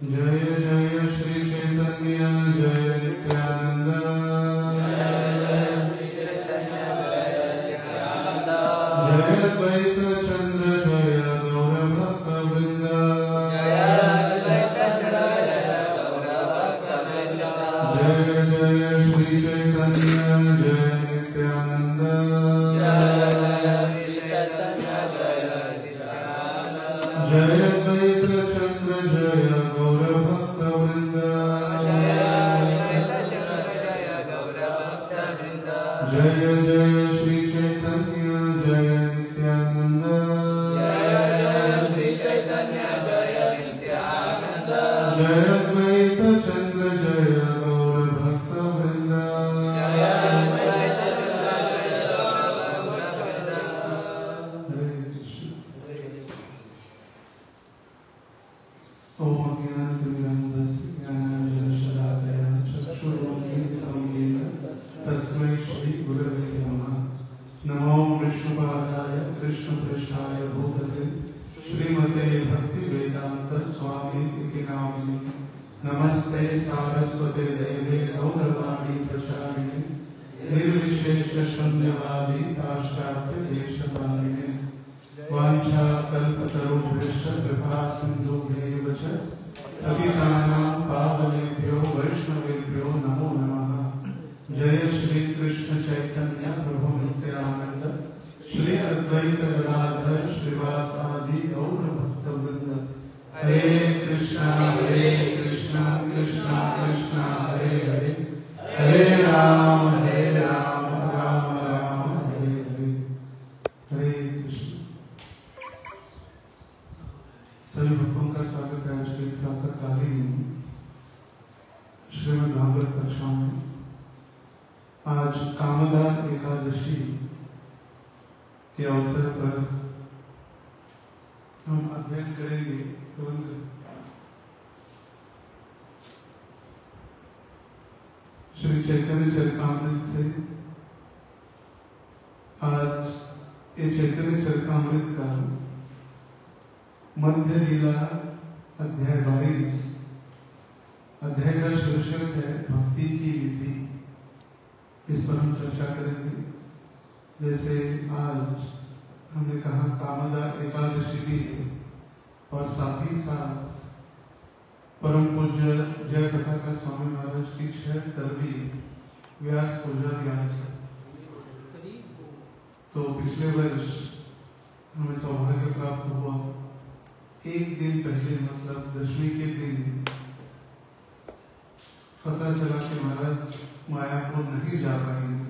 जय जय श्री नमस्ते सारस्वते देवे गौरवाणी प्रचारिणे निर्विशेष शून्यवादी पाश्चात्य देशपालिने वाञ्छा कल्पतरुभ्यश्च कृपा सिन्धुभ्यैव च पतितानां पावनेभ्यो वैष्णवेभ्यो नमो नमः। जय श्री कृष्ण चैतन्य प्रभु नित्यानंद श्री अद्वैत गदाधर श्रीवासादि गौर भक्तवृंद। हरे कृष्णा कृष्णा कृष्णा हरे हरे, हरे राम राम राम हरे हरे। हरे कृष्ण। सभी भक्तों का स्वागत है आज के इस प्रातःकालीन श्रीमद् भागवत कक्षा में। आज कामदा एकादशी के अवसर पर हम अध्ययन करेंगे श्री चैतन्य चरितामृत से। आज ये चैतन्य चरितामृत का मध्य लीला अध्याय 22, अध्याय का शीर्षक है भक्ति की विधि। इस पर हम चर्चा करेंगे। जैसे आज हमने कहा कामदा एकादशी भी है और साथ ही साथ परम पूज्य जय प्रकाश स्वामी महाराज की 76वीं व्यास पूजा भी आज है। तो पिछले वर्ष हमें सौभाग्य प्राप्त हुआ, एक दिन पहले मतलब दशमी के दिन पता चला कि महाराज मायापुर नहीं जा पाएंगे।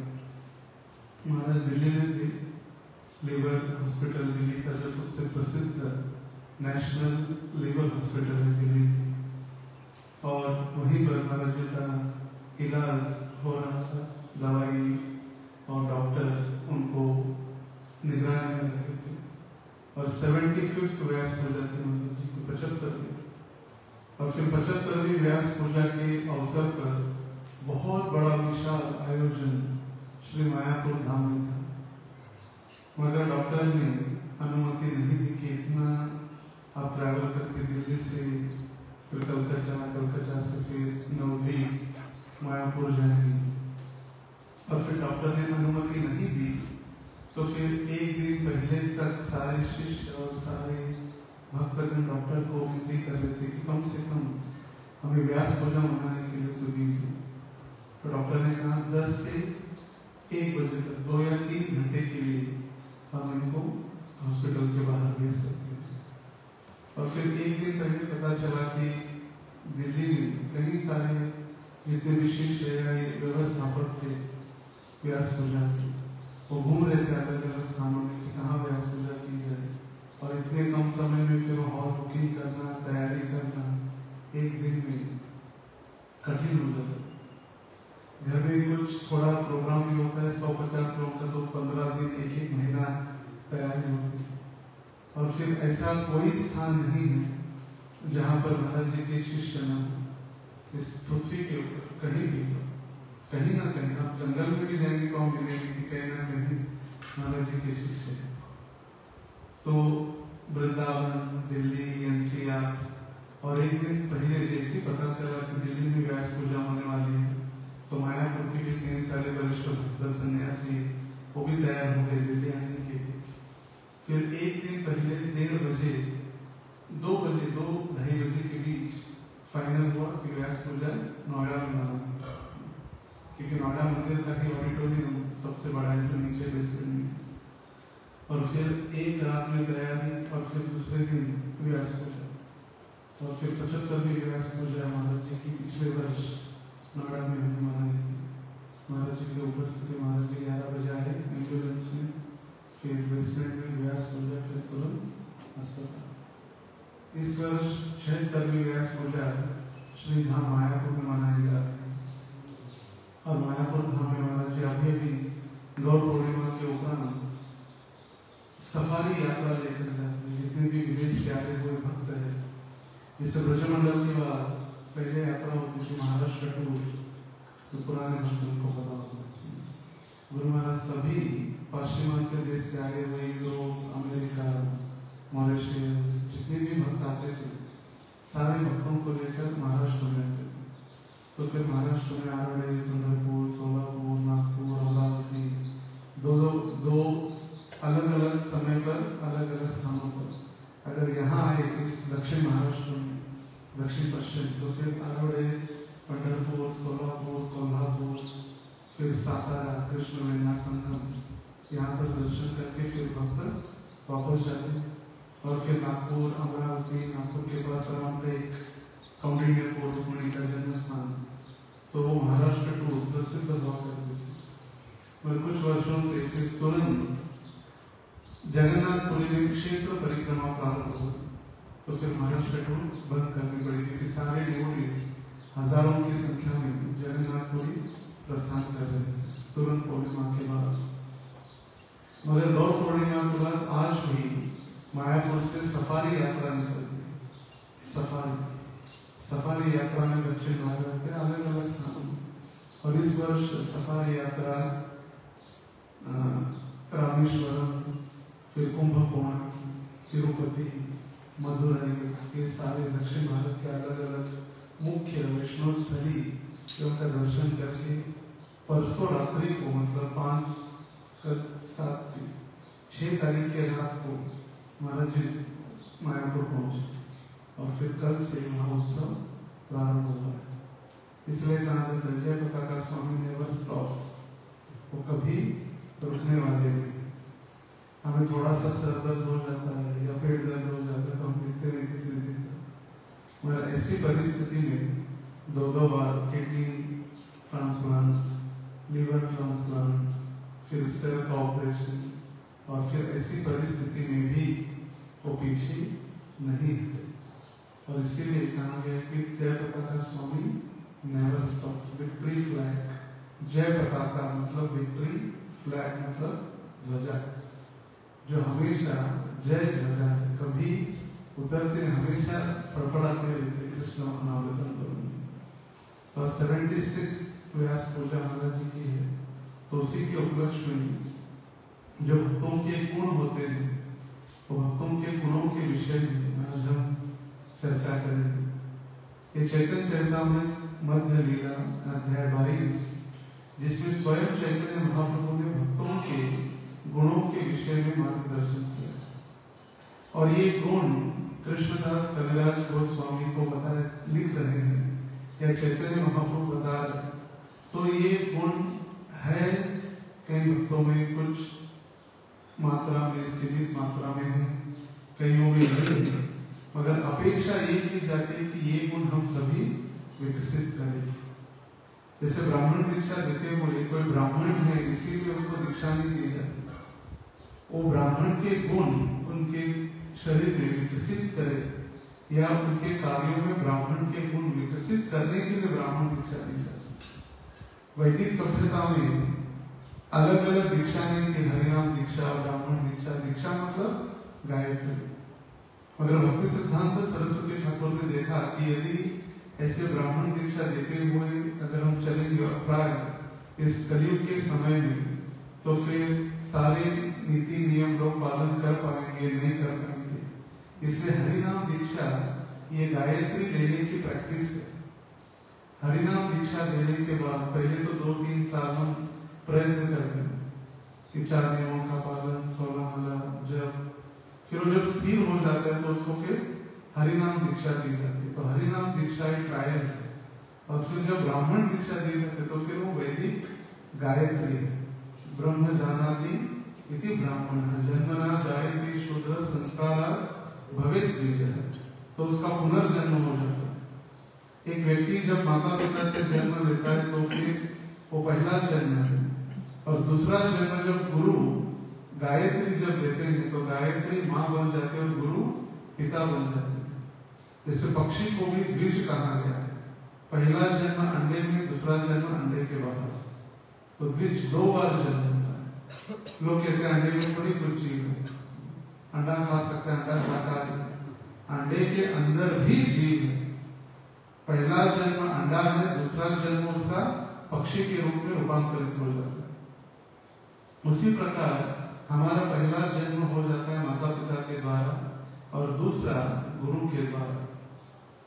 महाराज दिल्ली में थे, लीवर हॉस्पिटल दिल्ली का जो सबसे प्रसिद्ध नेशनल लीवर हॉस्पिटल है दिल्ली, और वहीं पर महाराज जी का इलाज हो रहा था। दवाई और डॉक्टर उनको निगरानी में रखे थे। और 75th व्यास पूजा थी महाराज जी की, 75वीं। और फिर 75वीं व्यास पूजा के अवसर पर बहुत बड़ा विशाल आयोजन श्री मायापुर धाम में था। मगर डॉक्टर ने अनुमति नहीं दी कि इतना आप ट्रैवल करके दिल्ली से फिर कलकत्ता से फिर नवद्वीप मायापुर जाएंगे। और फिर डॉक्टर ने अनुमति नहीं दी तो फिर एक दिन पहले तक सारे शिष्य और सारे भक्तगण डॉक्टर को विनती कर रहे थे कि कम से कम हमें व्यास पूजा मनाने के लिए तो दीजिए। तो डॉक्टर ने कहा 10 से 1 बजे तक 2 या 3 घंटे के लिए हम इनको हॉस्पिटल के बाहर भेज सकते हैं। और फिर एक दिन पहले पता चला कि दिल्ली में कई सारे जितने विशिष्ट व्यवस्थापक थे व्यास पूजा के, वो घूम रहे थे अलग अलग स्थानों में कि कहाँ व्यास पूजा की जाए। और इतने कम समय में फिर हॉल बुकिंग करना, तैयारी करना एक दिन में कठिन हो जाता। घर में कुछ थोड़ा प्रोग्राम भी होता है 150 लोगों का, तो 15 दिन 1-1 महीना तैयारी होती है। और फिर ऐसा कोई स्थान नहीं है जहाँ पर महाराज जी के शिष्य न हो। इस पृथ्वी के ऊपर कहीं भी हो, कहीं ना कहीं आप जंगल में भी जाएंगे तो हम मिलेंगे कि कहीं ना कहीं महाराज जी के शिष्य हैं। तो वृंदावन, दिल्ली, NCR, और एक दिन पहले जैसे पता चला कि दिल्ली में व्यास पूजा होने वाली है तो मायापुर के भी कई सारे वरिष्ठ भक्त सन्यासी वो भी तैयार हो गए दिल्ली आने के लिए। फिर एक दिन पहले 1:30 बजे 2 बजे 2-2:30 बजे के बीच फाइनल हुआ कि व्यास पूजा नोएडा में मनाएंगे, क्योंकि नोएडा मंदिर का ही ऑडिटोरियम सबसे बड़ा है जो नीचे बेसमेंट में। और फिर एक रात में तैयारी और फिर दूसरे दिन व्यास पूजा। और फिर 75वीं व्यास पूजा महाराज जी की पिछले वर्ष नोएडा में हमने मनाई थी। महाराज जी की उपस्थिति, महाराज जी 11 बजे आए एम्बुलेंस में, फिर बेसमेंट में व्यास पूजा, फिर तुरंत अस्पताल। इस वर्ष 76वीं व्यास पूजा श्री धाम मायापुर में मनाई जा रही है। और मायापुर धाम में महाराज जी अभी भी गौर पूर्णिमा के उपरांत सफारी यात्रा लेकर जाते हैं। जितने भी विदेश से आए हुए भक्त है, जैसे ब्रजमंडल की बात पहले यात्रा होती थी महाराष्ट्र टूर, तो पुराने भक्तों को पता होगा। गुरु महाराज सभी पश्चिमात्य देश से आए हुए यूरोप, अमेरिका, मॉरिशस, जितने भी भक्त आते थे सारे भक्तों को लेकर महाराष्ट्र में फिर महाराष्ट्र में आरवड़े, चंद्रपुर, सोलापुर, नागपुर, अमरावती, दो अलग अलग समय पर अलग अलग स्थानों पर। अगर यहाँ आए इस दक्षिण महाराष्ट्र में, दक्षिण पश्चिम, तो फिर आरवड़े, पंढरपुर, सोलापुर, कोल्हापुर, फिर सातारा, कृष्ण वेणा संगम, यहाँ पर दर्शन करके फिर भक्त वापस जाते। और फिर नागपुर, अमरावती, नागपुर के पास रामटेक, कौंडिन्यपुर, रुक्मिणी का जन्म स्थान, तो वो महाराष्ट्र टूर प्रसिद्ध हुआ करते थे। और कुछ वर्षों से फिर तुरंत जगन्नाथपुरी में क्षेत्र परिक्रमा प्रारंभ हुई, तो फिर महाराष्ट्र टूर बंद करनी पड़ी, क्योंकि सारे डिवोटीज हजारों की संख्या में जगन्नाथपुरी प्रस्थान कर रहे थे तुरंत पूर्णिमा के बाद। मगर गौर पूर्णिमा के बाद आज भी मायापुर से सफारी यात्रा निकलती है। सफारी यात्रा में दक्षिण भारत के अलग अलग स्थानों, और इस वर्ष सफारी यात्रा रामेश्वरम, फिर कुंभकोण, तिरुपति, मदुरई, ये सारे दक्षिण भारत के अलग अलग मुख्य वैष्णव स्थली का दर्शन करके परसों रात्रि को, मतलब 6 तारीख के रात को महाराज जी मायापुर पहुंचे, और फिर कल से महोत्सव प्रारंभ हुआ है। इसलिए कहा जाता है जय प्रकाश स्वामी नेवर स्टॉप्स, वो कभी रुकने वाले नहीं। हमें थोड़ा सा सर दर्द हो जाता है या पेट दर्द हो जाता है तो हम दिखते नहीं, कितने दिन तक। मगर ऐसी परिस्थिति में 2 बार किडनी ट्रांसप्लांट, लीवर ट्रांसप्लांट, फिर सेल का ऑपरेशन, और फिर ऐसी परिस्थिति में भी वो पीछे नहीं हटे। और इसीलिए कहा गया कि जय प्रकाश स्वामी नेवर स्टॉप, विक्ट्री फ्लैग। जय पताका मतलब विक्ट्री, फ्लैग मतलब ध्वजा, जो हमेशा जय ध्वजा है, कभी उतरते, हमेशा फड़फड़ाते रहते कृष्ण अनावृतन करो। और 76 व्यास पूजा महाराज जी की है, तो उसी के उपलक्ष्य में जो भक्तों के गुण होते हैं, तो भक्तों के गुणों के विषय में आज हम चर्चा करेंगे। ये चैतन्य चरितामृत मध्य लीला अध्याय 22, जिसमें स्वयं चैतन्य महाप्रभु ने भक्तों के गुणों के विषय में मार्गदर्शन किया। और ये गुण कृष्णदास कविराज गोस्वामी को लिख रहे हैं, या चैतन्य महाप्रभु बता रहे। तो ये गुण है कई भक्तों में कुछ मात्रा में, सीमित मात्रा में है, कईयों में नहीं है, मगर अपेक्षा ये की जाती है कि ये गुण हम सभी विकसित करें। जैसे ब्राह्मण दीक्षा देते हुए कोई ब्राह्मण है इसीलिए उसको दीक्षा नहीं दी जाती, वो ब्राह्मण के गुण उनके शरीर में विकसित करे, या उनके कार्यों में ब्राह्मण के गुण विकसित करने के लिए ब्राह्मण दीक्षा दी जाती। वैदिक सभ्यता में अलग अलग दीक्षा नहीं थी, हरिनाम दीक्षा, ब्राह्मण दीक्षा। दीक्षा मतलब गायत्री। मगर भक्ति सिद्धांत सरस्वती ठाकुर ने देखा कि यदि ऐसे ब्राह्मण दीक्षा देते हुए अगर हम चलेंगे, और प्राय इस कलयुग के समय में, तो फिर सारे नीति नियम लोग पालन कर पाएंगे, नहीं कर पाएंगे। इसलिए हरिनाम दीक्षा ये गायत्री लेने की प्रैक्टिस है। हरिनाम दीक्षा देने के बाद पहले तो 2-3 साल हम प्रयत्न करते हैं कि 4 नियमों का पालन, 16 माला जप, फिर वो जब स्थिर हो जाता है तो उसको फिर हरिनाम दीक्षा दी जाती है। तो हरिनाम दीक्षा एक ट्रायल है। और फिर जब ब्राह्मण दीक्षा दी जाती है तो फिर वो वैदिक गायत्री है। ब्रह्म जानाति इति ब्राह्मणः जन्मना जायते शूद्र संस्कारा भवेत् द्विजः, तो उसका पुनर्जन्म हो जाता है। एक व्यक्ति जब माता पिता से जन्म लेता है तो फिर वो पहला जन्म है, और दूसरा जन्म जब गुरु गायत्री जब देते हैं तो गायत्री माँ बन जाते हैं और गुरु पिता बन जाते हैं। जैसे पक्षी को भी द्विज कहा गया है, पहला जन्म अंडे में, दूसरा जन्म अंडे के बाहर, तो द्विज 2 बार जन्म होता है। लोग कहते हैं अंडे में थोड़ी कुछ जीव है, अंडा खा सकते हैं, अंडा शाकाहारी है, अंडे के अंदर भी जीव है। पहला जन्म अंडा है, दूसरा जन्म उसका पक्षी के रूप में रूपांतरित हो जाता है। उसी प्रकार हमारा पहला जन्म हो जाता है माता पिता के द्वारा, और दूसरा गुरु के द्वारा।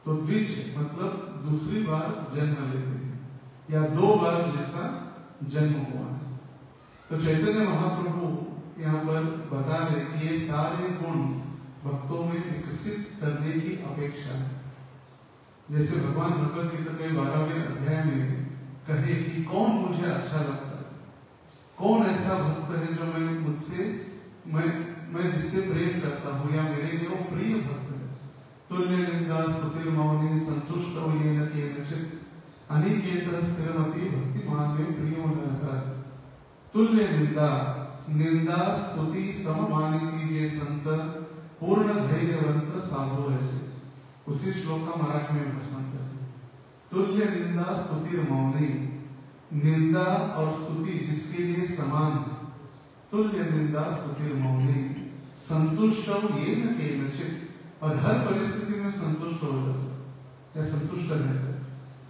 तो द्विज मतलब दूसरी बार जन्म लेते हैं। या 2 बार जिसका जन्म हुआ है। तो चैतन्य महाप्रभु यहाँ पर बता रहे कि ये सारे गुण भक्तों में विकसित करने की अपेक्षा है। जैसे भगवान भगवत गीता के 12वें अध्याय में कहे कि कौन मुझे अच्छा लगता है, कौन ऐसा भक्त है जो मैं जिससे प्रेम करता हूँ या मेरे लिए वो प्रिय भक्त है। तुल्य निंदा स्तुति मौनी संतुष्ट हो ये न केनचित् अनिकेत स्थिरमति भक्तिमान में प्रियो नरहर। तुल्य निंदा, निंदा स्तुति सममानिति ये संत पूर्ण धैर्यवंत साधु ऐसे। उसी श्लोक का मराठी में भाषण करें। तुल्य निंदा स्तुति मौनी, निंदा और स्तुति जिसके लिए समान है। तुल्य निंदा स्तुति मौनी संतुष्ट ये न केनचित्, और हर परिस्थिति में संतुष्ट हो जाता है या संतुष्ट रहता है।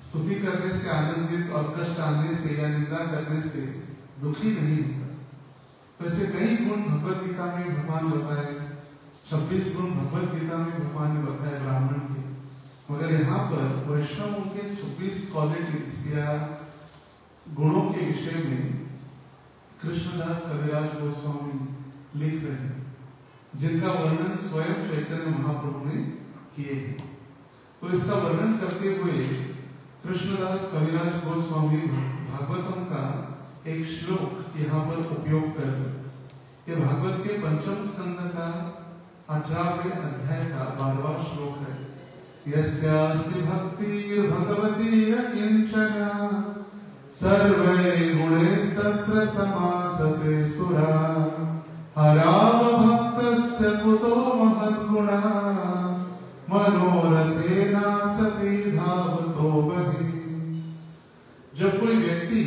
स्तुति करने से आनंदित और कष्ट आने से या निंदा करने से दुखी नहीं होता। वैसे कई गुण भगवत गीता में भगवान बताए, 26 गुण भगवत गीता में भगवान ने बताए ब्राह्मण के, मगर यहाँ पर वैष्णव के 26 क्वालिटीज या गुणों के विषय में कृष्णदास कविराज गोस्वामी लिख रहे हैं, जिनका वर्णन स्वयं चैतन्य महाप्रभु ने किए हैं। तो इसका वर्णन करते हुए कृष्णदास कविराज गोस्वामी भागवतम का एक श्लोक यहाँ पर उपयोग कर रहे। ये भागवत के 5वें स्कंद का 18वें अध्याय का 12वां श्लोक है। यस्यासि भक्तिर् भगवती यकिंचना सर्वै गुणैस्तत्र समासते सुरा हराव भक्तस्य कुतो महद्गुणा मनोरथेना सती धावतो बहि। जब कोई व्यक्ति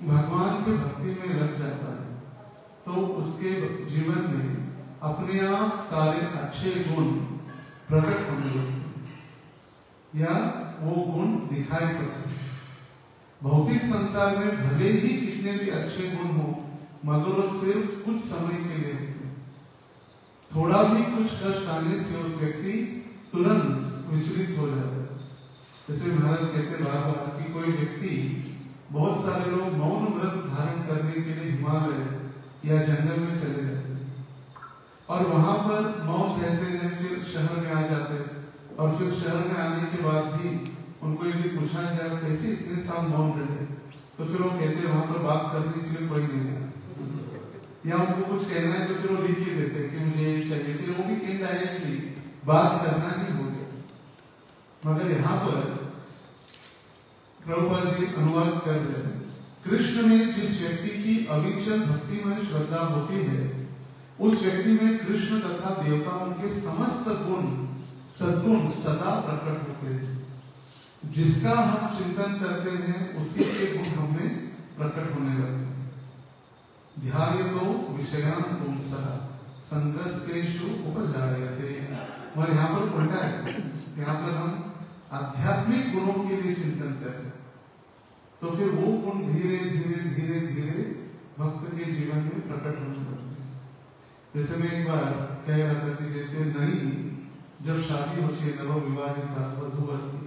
भगवान की भक्ति में लग जाता है तो उसके जीवन में अपने आप सारे अच्छे गुण प्रकट होने लगते हैं या वो गुण दिखाई पड़ते हैं। भौतिक संसार में भले ही कितने भी अच्छे गुण हो, मगर वो सिर्फ कुछ समय के लिए होते हैं। थोड़ा भी कुछ कष्ट आने से उस व्यक्ति तुरंत विचलित हो जाता है। जैसे महाराज कहते बार बार कि कोई व्यक्ति, बहुत सारे लोग मौन व्रत धारण करने के लिए हिमालय या जंगल में चले जाते हैं और वहां पर मौन रहते हैं, फिर शहर में आ जाते हैं और फिर शहर में आने के बाद भी उनको यदि पूछा जाए कैसे इतने साल मौन रहे, तो फिर वो कहते हैं वहां पर बात करने के लिए कोई नहीं है, या उनको कुछ कहना है तो फिर वो लिख ही देते हैं कि मुझे ये चाहिए, फिर वो भी इनडायरेक्टली बात करना ही हो गया। मगर यहाँ पर प्रभुपाद जी अनुवाद कर रहे हैं, कृष्ण में जिस व्यक्ति की अविचल भक्ति में श्रद्धा होती है, उस व्यक्ति में कृष्ण तथा देवताओं के समस्त गुण सद्गुण सदा प्रकट होते हैं। जिसका हम चिंतन करते हैं उसी के गुण हमें प्रकट होने लगते हैं। ध्यायतो विषयान् पुंसः संगस्तेषु उपजायते। और यहाँ पर उल्टा है, यहाँ पर हम आध्यात्मिक गुणों के लिए चिंतन करें तो फिर वो गुण धीरे धीरे धीरे धीरे भक्त के जीवन में प्रकट होने लगते हैं। जैसे मैं एक बार कह रहा था कि जैसे नई जब शादी होती है नव विवाहिता वधूवर की,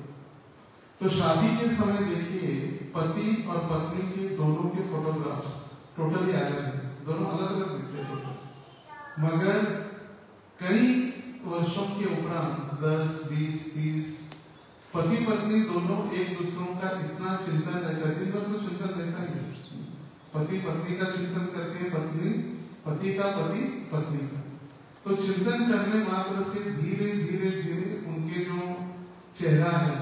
तो शादी के समय देखिए पति और पत्नी के दोनों के फोटोग्राफ्स टोटली अलग है, दोनों अलग अलग दिखते हैं। मगर कई वर्षों के उपरांत 10, 20, 30 पति पत्नी दोनों एक दूसरों का इतना चिंतन रहता है, दिन भर तो चिंतन रहता ही, पति पत्नी का चिंतन करके पत्नी पति का पति पत्नी का, तो चिंतन करने मात्र से धीरे धीरे धीरे उनके जो चेहरा है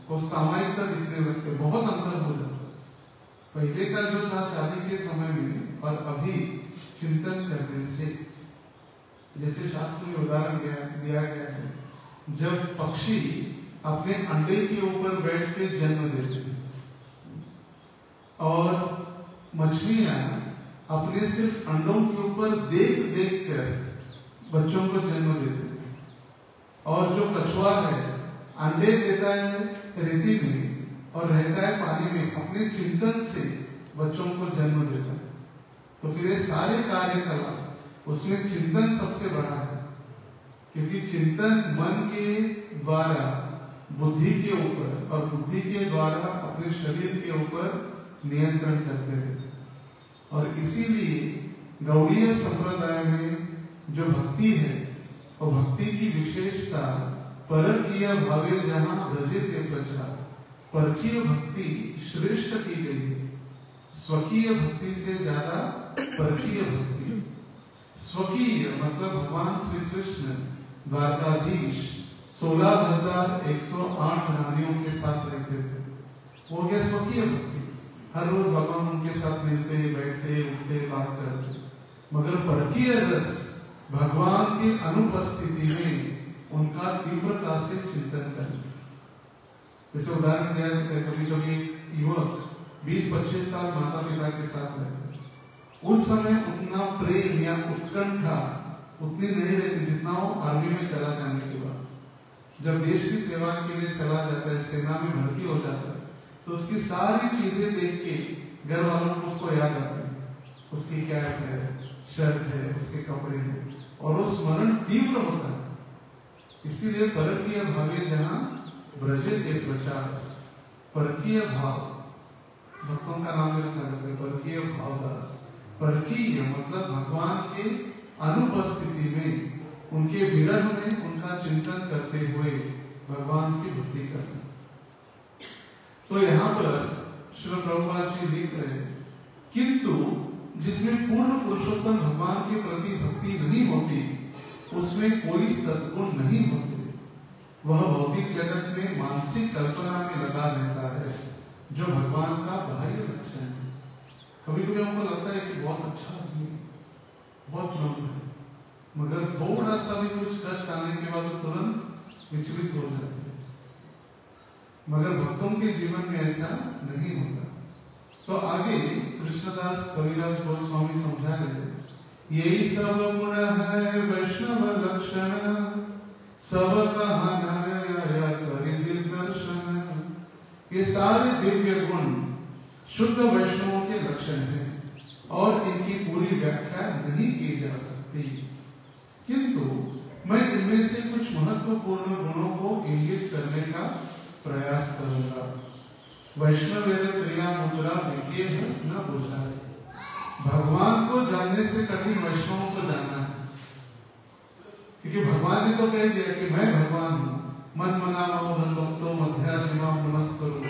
वो सामायिकता दिखने लगते, बहुत अंतर हो जाता है। पहले का जो था शादी के समय में और अभी चिंतन करने से, जैसे शास्त्र में उदाहरण दिया गया है, जब पक्षी अपने अंडे के ऊपर बैठ के जन्म देते हैं और मछलियां अपने सिर्फ अंडों के ऊपर देख देख कर बच्चों को जन्म देते हैं, और जो कछुआ है अंडे देता है रेती में और रहता है पानी में, अपने चिंतन से बच्चों को जन्म देता है। तो फिर ये सारे कार्यकलाप उसमें चिंतन सबसे बड़ा है, क्योंकि चिंतन मन के द्वारा बुद्धि के ऊपर और बुद्धि के द्वारा अपने शरीर के ऊपर नियंत्रण करते थे। और इसीलिए गौड़ीय संप्रदाय में जो भक्ति है और भक्ति की विशेषता परकीय भावे जहां ब्रजे के प्रचार, परकीय भक्ति श्रेष्ठ की गई है। स्वकीय भक्ति से ज्यादा परकीय भक्ति। स्वकीय मतलब भगवान श्री कृष्ण द्वारकाधीश 16,108 रानियों के साथ रहते थे, वो गया स्वकीय भक्ति। हर रोज भगवान उनके साथ मिलते, बैठते, उठते, बात करते। मगर परकीय रस भगवान की अनुपस्थिति में उनका तीव्रता से चिंतन करना। जैसे उदाहरण दिया जाता है, कभी कभी युवक 20-25 साल माता पिता के साथ रहते हैं, उस समय उतना प्रेम या उत्कंठा उतनी नहीं रहती जितना वो आर्मी में चला जाने के बाद। जब देश की सेवा के लिए चला जाता है, सेना में भर्ती हो जाता है, तो उसकी सारी चीजें देख के घर वालों को उसको याद आती है। उसकी कैप है, शर्ट है, उसके कपड़े हैं, और वो स्मरण तीव्र होता है। इसीलिए परकीय भावे जहां ब्रजे के प्रचार, परकीय भाव, भक्तों का नाम भी रखा जाता है परकीय भावदास। परकीय मतलब भगवान के अनुपस्थिति में, उनके विरह में उनका चिंतन करते हुए भगवान की भक्ति करना। तो यहाँ पर श्री प्रभुपाद जी लिख रहे हैं, किंतु जिसमें पूर्ण पुरुषोत्तम भगवान के प्रति भक्ति नहीं होती, उसमें कोई सद्गुण नहीं होते। वह भौतिक जगत में मानसिक कल्पना में लगा रहता है, जो भगवान का बाह्य लक्षण है। कभी कभी हमको लगता है कि बहुत अच्छा आदमी, बहुत नम्र है, मगर थोड़ा सा भी कुछ कष्ट आने के बाद तुरंत विचलित हो जाते हैं। मगर भक्तों के जीवन में ऐसा नहीं होता। तो आगे कृष्णदास कविराज गोस्वामी समझा रहे, यही सब गुण है वैष्णव लक्षण, सब कहा दर्शन। ये सारे दिव्य गुण शुद्ध वैष्णवों के लक्षण हैं और इनकी पूरी व्याख्या नहीं की जा सकती, किंतु मैं इनमें से कुछ महत्वपूर्ण गुणों को इंगित करने का प्रयास करूंगा। वैष्णव क्रिया मुद्रा विज्ञ है न बुझाए। भगवान को जानने से कठिन वैष्णवों को जानना है, क्योंकि भगवान ने तो कह दिया कि मैं भगवान हूँ, मन मना मोहन भक्तो मध्याजिमा नमस्करो।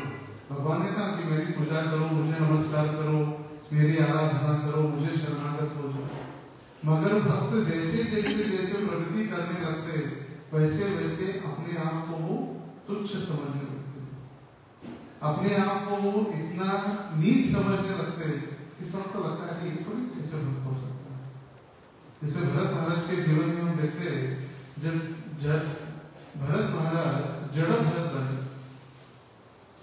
भगवान ने कहा कि मेरी पूजा करो, मुझे नमस्कार करो, मेरी आराधना करो, मुझे शरणागत हो जाओ। मगर भक्त जैसे जैसे जैसे प्रगति करने लगते, वैसे वैसे अपने आप को वो तुच्छ समझने लगते, अपने आप को वो इतना नीच समझने लगते कि सबको लगता है कि ये थोड़ी कैसे भक्त हो सकता है। जैसे भरत महाराज के जीवन में हम देखते हैं, जब भरत महाराज जड़ भरत बने,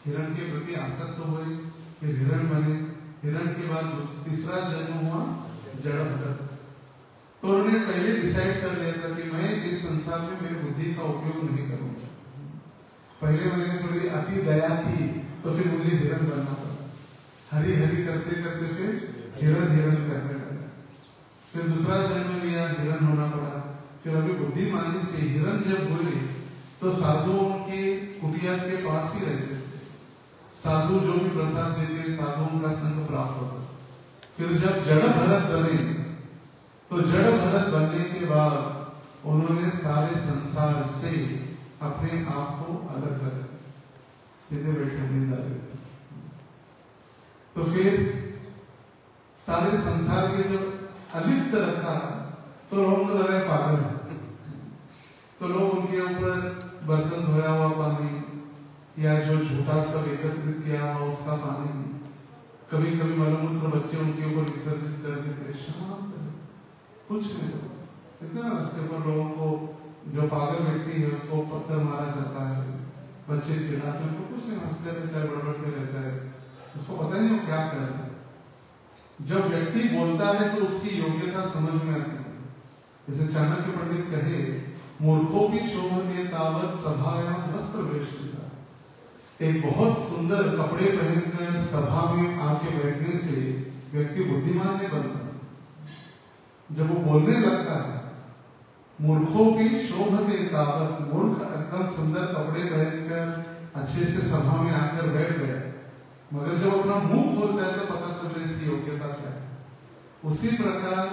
हिरण के प्रति आसक्त हुए, फिर हिरण बने, हिरण के बाद तीसरा जन्म हुआ जड़ भरत। तो उन्होंने पहले डिसाइड कर लिया था कि मैं इस संसार में मेरी बुद्धि का उपयोग नहीं करूंगा। पहले मैंने थोड़ी अति दया थी, तो फिर मुझे हिरण बनना पड़ा। हरी हरी करते करते फिर हिरण करने लगा। फिर दूसरा जन्म लिया, हिरण होना पड़ा। फिर अभी बुद्धिमानी से हिरण जब हुए, तो साधुओं के कुटिया के पास ही रहते थे। साधु जो भी प्रसाद देते, साधुओं का संग प्राप्त होता। फिर जब जड़ भरत बने, तो जड़ भरत बनने के बाद उन्होंने सारे संसार से अपने आप को अलग रखा, सीधे बैठे निंदा लेते। तो फिर सारे संसार के जब अलिप्त रखा, तो लोगों को लगा पागल है। तो लोग उनके ऊपर बर्तन धोया हुआ पानी या जो झूठा सब एकत्रित किया हुआ उसका पानी, कभी कभी मलमूत्र बच्चे उनके ऊपर विसर्जित कर देते। शांत कुछ नहीं होता। इतना रास्ते पर लोगों को, जो पागल व्यक्ति है उसको पत्थर मारा जाता है, बच्चे चिढ़ाते हैं, तो कुछ नहीं, हंसते रहता है, बड़बड़ते रहता है, उसको पता नहीं वो क्या कर रहा है। जब व्यक्ति बोलता है तो उसकी योग्यता समझ में आती है। जैसे चाणक्य पंडित कहे, मूर्खों की शोभते तावत सभायां वस्त्र वेष्टिता। एक बहुत सुंदर कपड़े पहनकर सभा में आके बैठने से व्यक्ति बुद्धिमान नहीं बनता। जब वो बोलने लगता है मूर्खों की शोभते तावत, मूर्ख एकदम सुंदर कपड़े पहनकर अच्छे से सभा में आकर बैठ गए, मगर जब अपना मुंह खोलता है तो पता चलता है इसकी योग्यता क्या है। उसी प्रकार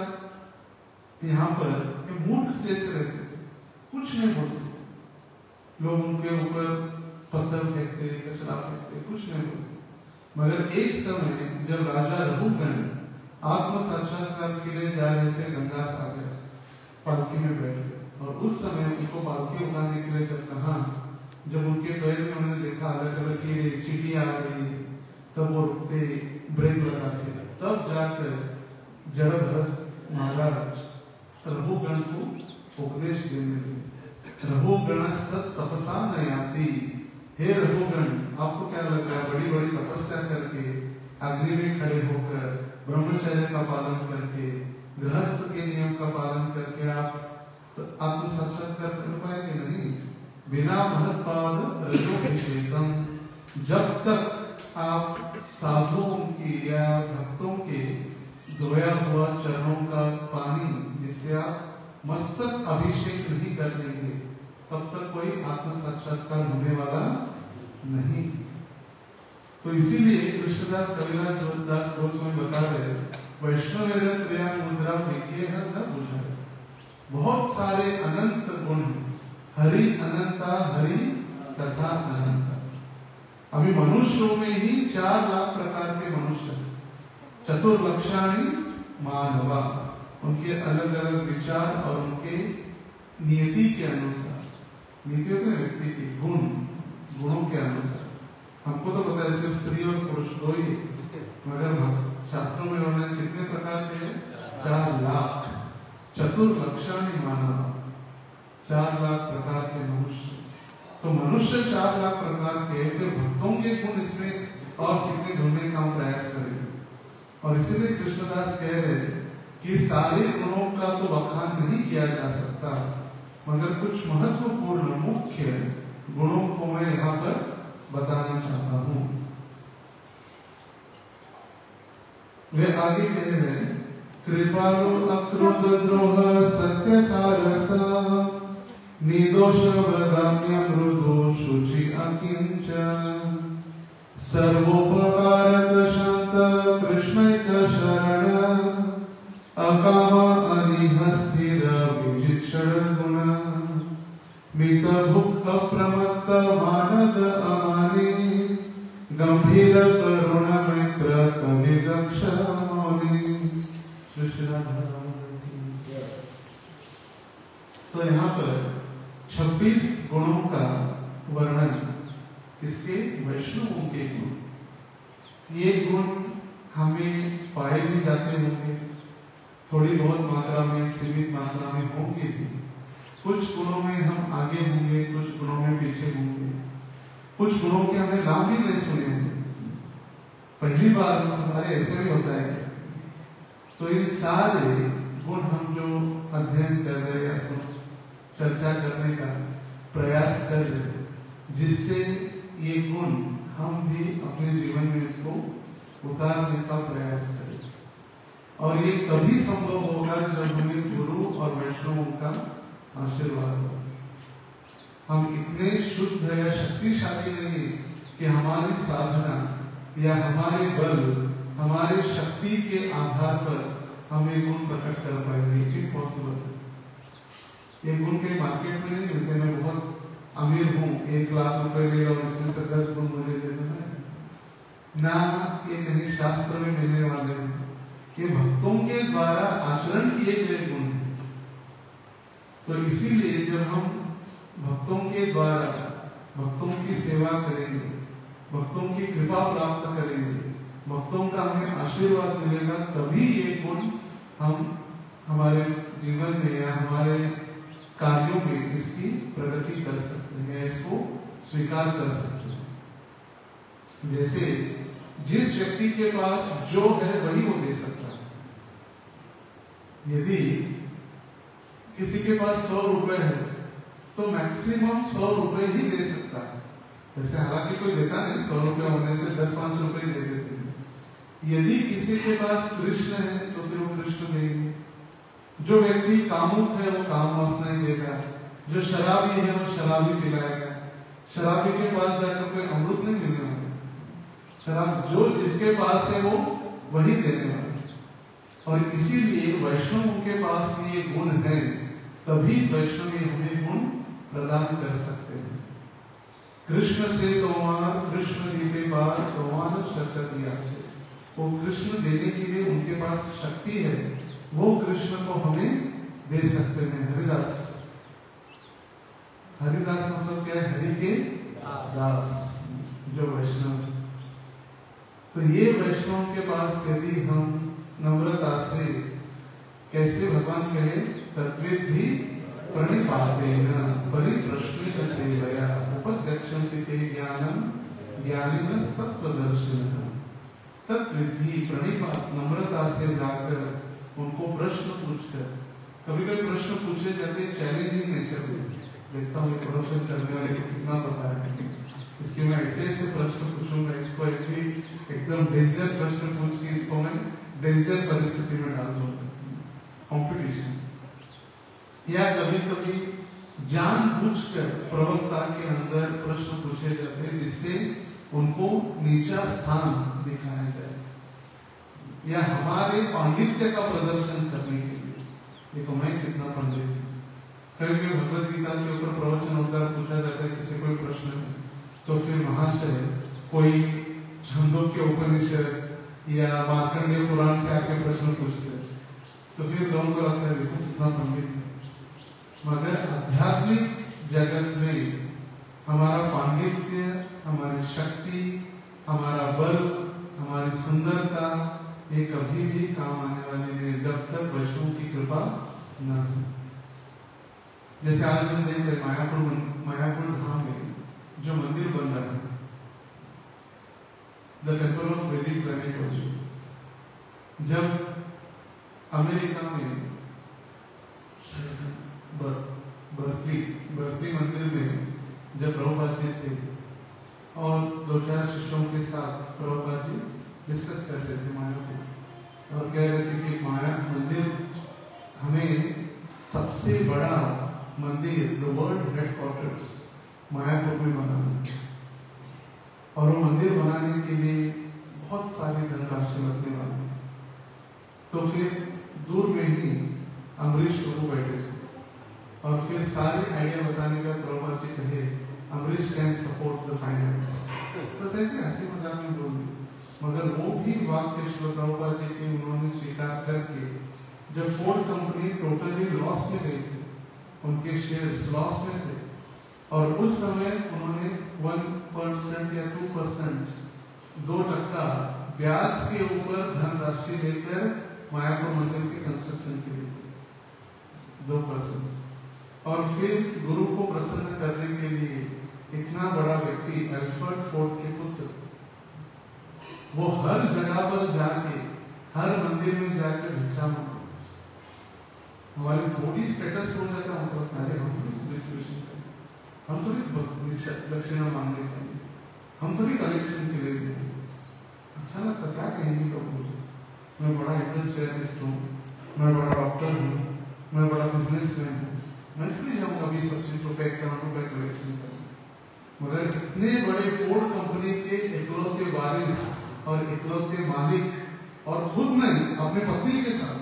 यहाँ पर ये मूर्ख जैसे रहते थे, कुछ नहीं बोलते, लोग उनके ऊपर पत्थर फेंकते, कचरा फेंकते, कुछ नहीं बोलते। मगर एक समय जब राजा रघुगण आत्म साक्षात्कार के लिए जा रहे थे गंगा सागर, पालकी में बैठ गए, और उस समय उनको पालकी उठाने के लिए जब कहा, जब उनके पैर में उन्होंने देखा अलग अलग की चींटी आ रही है, तब वो रुकते, ब्रेक लगा के, तब जाकर जड़भरत महाराज रघुगण को उपदेश देने लगे। रघुगण तपसा नहीं आती, हे रघुगण आपको क्या लग रहा है, बड़ी बड़ी तपस्या करके, अग्नि में खड़े होकर, ब्रह्मचर्य का पालन करके, गृहस्थ के नियम का पालन करके आप आत्म साक्षात्कार कर पाएंगे? नहीं। बिना महत्पाद रजोभिषेकम, जब तक आप साधुओं की या भक्तों के धोया हुआ चरणों का पानी जिससे आप मस्तक अभिषेक नहीं कर लेंगे, तब तक कोई आत्म साक्षात्कार होने वाला नहीं। तो इसीलिए कृष्णदास कविराज दास गोस्वामी बता रहे, वैष्णव क्रिया मुद्रा विज्ञे न बुझाए। बहुत सारे अनंत गुण, हरि अनंता, हरि तथा अनंता। अभी मनुष्यों में ही 4 लाख प्रकार के मनुष्य हैं। चतुर्लक्षाणी मानवा, उनके अलग अलग विचार और उनके नियति के अनुसार, नियति होते हैं व्यक्ति के गुणों के अनुसार। हमको तो पता है सिर्फ स्त्री और पुरुष 2 ही, मगर शास्त्रों में उन्होंने कितने प्रकार के? 4 लाख। चतुर्लक्षाणी मानव, 4 लाख प्रकार के मनुष्य। तो मनुष्य 4 लाख प्रकार के, फिर भक्तों के गुण इसमें और कितने ढूंढने का हम प्रयास करेंगे। और इसीलिए कृष्णदास कह रहे हैं कि सारे गुणों का तो बखान नहीं किया जा सकता, मगर कुछ महत्वपूर्ण मुख्य गुणों को मैं यहाँ पर बताना चाहता हूँ। वे आगे कह रहे हैं, कृपालु अक्रोध द्रोह सत्य सारसा, निर्दोष वदाम्य मृदु शुचि अकिंचन, सर्वोपकारक शांत कृष्णैक शरण, अकाम अनिह स्थिर विचिक्षण गुण, मित भुक्त अप्रमत्त मानद अमानी, गंभीर करुण मैत्र कवि दक्ष मौनी। तो यहाँ पर 26 गुणों का वर्णन, किसके? वैष्णवों के गुण। ये गुण हमें पाए भी जाते होंगे, थोड़ी बहुत मात्रा में, सीमित मात्रा में होंगे भी। कुछ गुणों में हम आगे होंगे, कुछ गुणों में पीछे होंगे, कुछ गुणों के हमें नाम भी नहीं सुने होंगे, पहली बार हमारे ऐसे भी होता है। तो इन सारे गुण हम जो अध्ययन कर रहे हैं या चर्चा करने का प्रयास कर रहे हैं, जिससे ये गुण हम भी अपने जीवन में इसको उतारने का प्रयास करें। और ये तभी संभव होगा जब हमें गुरु और वैष्णवों का आशीर्वाद हो। हम इतने शुद्ध या शक्तिशाली नहीं कि हमारी साधना या हमारे बल, हमारे शक्ति के आधार पर हम ये गुण प्रकट कर पाएंगे। इम्पॉसिबल है। ये गुण के मार्केट में नहीं मिलते। मैं बहुत अमीर हूँ, 1 लाख रुपए ले लो, इसमें से 10 गुण मुझे देना है ना, ये नहीं शास्त्र में मिलने वाले हैं। ये भक्तों के द्वारा आचरण किए गए गुण हैं। तो इसीलिए जब हम भक्तों के द्वारा भक्तों की सेवा करेंगे, भक्तों की कृपा प्राप्त करेंगे, भक्तों का हमें आशीर्वाद मिलेगा, तभी ये गुण हम हमारे जीवन में या हमारे कार्यों में इसकी प्रगति कर सकते हैं, इसको स्वीकार कर सकते हैं। जैसे जिस व्यक्ति के पास जो है वही वो दे सकता है। यदि किसी के पास 100 रुपए है तो मैक्सिमम 100 रुपए ही दे सकता है। वैसे हालांकि कोई देता नहीं, 100 रुपए होने से 10-5 रुपए दे देते हैं। यदि किसी के पास कृष्ण है तो फिर वो कृष्ण देंगे, जो व्यक्ति कामुक है वो काम वासना देगा, जो शराबी है वो शराबी पिलाएगा। शराबी के पास जाकर कोई अमृत नहीं मिलने वाला, शराब जो जिसके पास है वो वही देने वाला। और इसीलिए वैष्णव के पास ये गुण है, तभी वैष्णव हमें गुण प्रदान कर सकते हैं। कृष्ण से तोमार कृष्ण देते बार तोमान शक्ति आचे, वो कृष्ण देने के लिए उनके पास शक्ति है, वो कृष्ण को हमें दे सकते हैं। हरिदास, हरिदास मतलब क्या है? हरि के दास, जो वैष्णव। तो ये वैष्णव के पास यदि हम नम्रता से, कैसे भगवान कहे, तत्विद्धि प्रणिपातेन परिप्रश्नित सेवया उपध्यक्षन्ति ते ज्ञानम ज्ञानिनः तत्त्वदर्शिनः। तत्विद्धि प्रणिपात, नम्रता से जाकर उनको प्रश्न पूछकर, कभी कभी प्रश्न पूछे जाते चैलेंजिंग नेचर में। देखता हूँ प्रोडक्शन करने वाले को कितना पता है, इसके मैं ऐसे ऐसे प्रश्न पूछूंगा, इसको एकदम डेंजर प्रश्न पूछ के इसको मैं डेंजर परिस्थिति में डाल दूंगा, कंपटीशन। या कभी कभी जानबूझकर प्रवक्ता के अंदर प्रश्न पूछे जाते हैं जिससे उनको नीचा स्थान दिखाया जाए, या हमारे पांडित्य का प्रदर्शन करने के लिए, देखो मैं कितना पंडित हूँ। कभी कभी भगवत गीता के ऊपर प्रवचन होता है, पूछा जाता है किसी कोई प्रश्न है, तो फिर महाशय कोई छंदोग्य उपनिषद या मार्कंडेय पुराण से आके प्रश्न पूछते हैं, तो फिर लोगों को लगता है देखो कितना पंडित है। मगर आध्यात्मिक जगत में हमारा पांडित्य, हमारी शक्ति, हमारा बल, हमारी सुंदरता, ये कभी भी काम आने वाली नहीं जब तक वैष्णव की कृपा न हो। जैसे आज हम देख रहे मायापुर धाम में जो मंदिर बन रहा है, द टेम्पल ऑफ वैदिक प्लैनेटोलॉजी। जब अमेरिका में बर्कली मंदिर में जब प्रभुपाद जी थे और दो चार शिष्यों के साथ प्रभुपाद जी डिस्कस कर रहे थे माया को, और कह रहे थे कि माया मंदिर हमें सबसे बड़ा मंदिर, द वर्ल्ड हेडक्वार्टर्स मायापुर में बनाना है, और वो मंदिर बनाने के लिए बहुत सारी धनराशि लगने वाली है। तो फिर दूर में ही अमरीश प्रभु बैठे थे और फिर सारी आइडिया बताने का प्रभुपाद जी कहे Amrish can support the finance, बस ऐसे हंसी मजाक में बोल दी। मगर वो भी वाक्य श्री प्रभुपाद जी के उन्होंने स्वीकार करके, जब फोर्ड कंपनी टोटली लॉस में गई थी, उनके शेयर्स लॉस में थे, और उस समय उन्होंने 1% या 2%, 2% ब्याज के ऊपर धनराशि लेकर मायापुर मंदिर के कंस्ट्रक्शन के लिए 2%, और फिर गुरु को प्रसन्न करने के लिए इतना बड़ा व्यक्ति एल्फ्रेड फोर्ड के पुत्र, वो हर जगह पर जाके, हर मंदिर में जाके भिक्षा मांगते। हमारी थोड़ी स्टेटस हो जाता है, हमको लगता है हम थोड़ी डिस्ट्रीब्यूशन करें, हम थोड़ी दक्षिणा मांगने चाहिए, हम थोड़ी कलेक्शन के लिए दें। अच्छा लगता, क्या कहेंगे लोग मुझे, मैं बड़ा इंडस्ट्रियलिस्ट हूँ, मैं बड़ा डॉक्टर हूँ, मैं बड़ा बिजनेसमैन हूँ, मैं थोड़ी जाऊँगा 20-25 रुपए कलेक्शन करने। मगर इतने बड़े फोर्ड कंपनी के इकलौते वारिस और इकलौते मालिक, और खुद नहीं अपने पत्नी के साथ,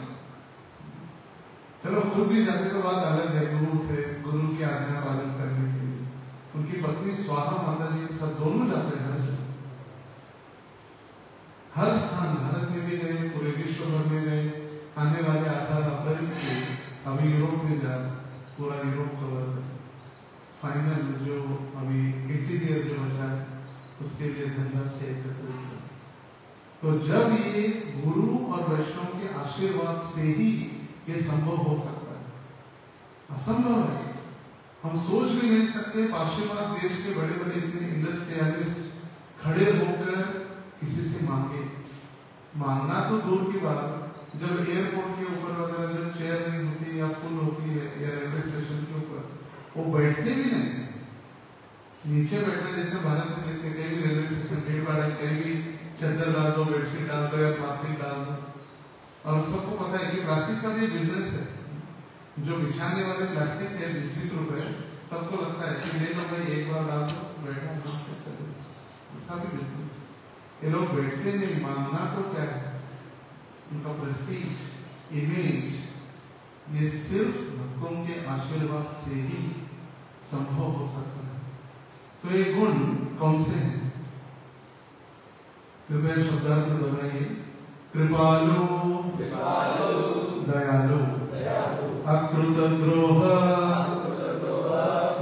चलो खुद भी जाते तो बात अलग है, गुरु थे, गुरु की आज्ञा पालन करने के लिए उनकी पत्नी स्वाहा माता जी के साथ दोनों जाते हैं हर स्थान। भारत में भी गए, पूरे विश्व भर में गए। आने वाले 18 अप्रैल से अभी यूरोप में जा, पूरा यूरोप कवर कर, फाइनल जो अभी इंटीरियर जो बचा है उसके लिए धनराशि एकत्रित कर। तो जब ये गुरु और वैष्णव के आशीर्वाद से ही ये संभव हो सकता है, असंभव है। हम सोच भी नहीं सकते पाश्चिमात्य देश के बड़े बड़े इतने इंडस्ट्रियलिस्ट खड़े होकर किसी से मांगे। मांगना तो दूर की बात, जब एयरपोर्ट के ऊपर वगैरह जब चेयर नहीं होती या फुल होती है, या रेलवे स्टेशन के ऊपर, वो बैठते भी नहीं, नीचे बैठने जैसे भारत में देखते, कहीं भी रेलवे स्टेशन भीड़ भाड़ है, कहीं भी चद्दर डाल दो, बेडशीट डाल दो या प्लास्टिक डाल दो। और सबको पता है कि प्लास्टिक का भी बिजनेस है, जो बिछाने वाले प्लास्टिक है 20-20 रुपए, सबको लगता है कि ले लो भाई, एक बार डाल दो, बैठा आराम से चलो, उसका भी बिजनेस। ये लोग बैठते नहीं, मांगना तो क्या है, उनका प्रेस्टीज, इमेज, ये सिर्फ भक्तों के आशीर्वाद से ही संभव हो सकता है। तो ये गुण कौन से हैं? कृपया शब्दार्थ दोहराइए। कृपालु, दयालु, अकृतद्रोह,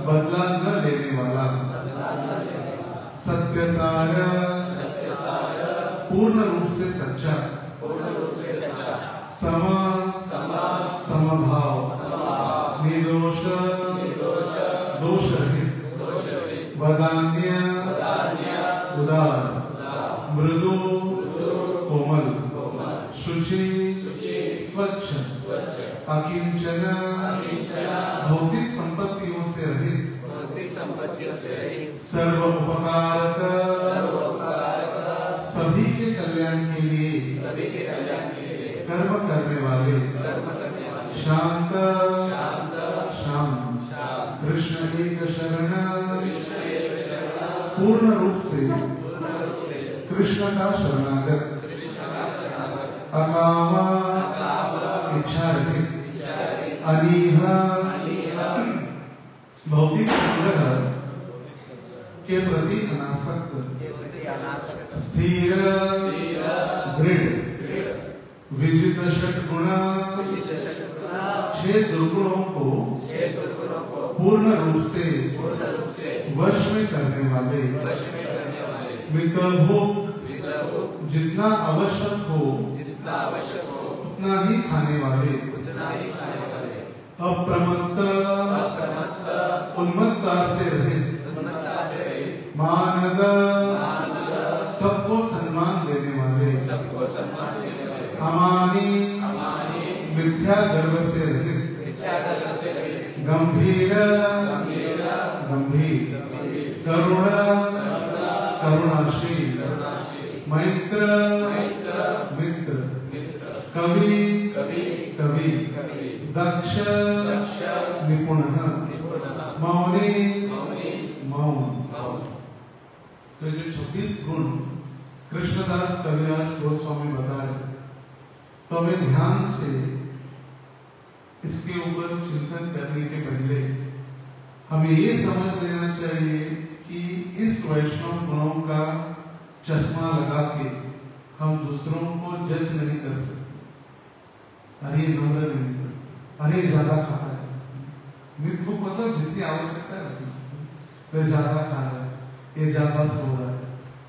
बदला न लेने वाला, सत्यसार, पूर्ण रूप से सच्चा, समभाव, निर्दोष, दोष रहित, वदान्य, उदार, मृदु, कोमल, शुचि, स्वच्छ, अकिंचन, भौतिक संपत्तियों से रहित, सर्व उपकारक, सभी के कल्याण के लिए कर्म करने वाले, शांत, शांत, कृष्ण एक शरण, पूर्ण रूप से कृष्ण का शरणागत, अकाम, इच्छा रहित, अनीह, भौतिक संग्रह के प्रति अनासक्त, स्थिर, दृढ़, विजित षटगुण, 6 दुर्गुणों को पूर्ण रूप से वश में करने वाले, मितभोग, जितना आवश्यक हो उतना ही खाने वाले, अप्रमत्त, उन्मत्तता से रहित, मानद, सबको सम्मान देने वाले, अमानी, मिथ्या गर्व से रहित, गंभीर, गंभीर, करुण, करुणाशील, मैत्र, मित्र, कवि, कवि, दक्ष, निपुण, मौनी, मौन। तो जो 26 गुण कृष्णदास कविराज गोस्वामी बता रहे, तो हमें ध्यान से इसके ऊपर चिंतन करने के पहले हमें ये समझ लेना चाहिए कि इस वैष्णव गुणों का चश्मा लगा के हम दूसरों को जज नहीं कर सकते। अरे नम्र नहीं, अरे ज्यादा खाता है, मित्र मतलब जितनी आवश्यकता है वह ज्यादा खा रहा है, ये ज्यादा सो रहा है।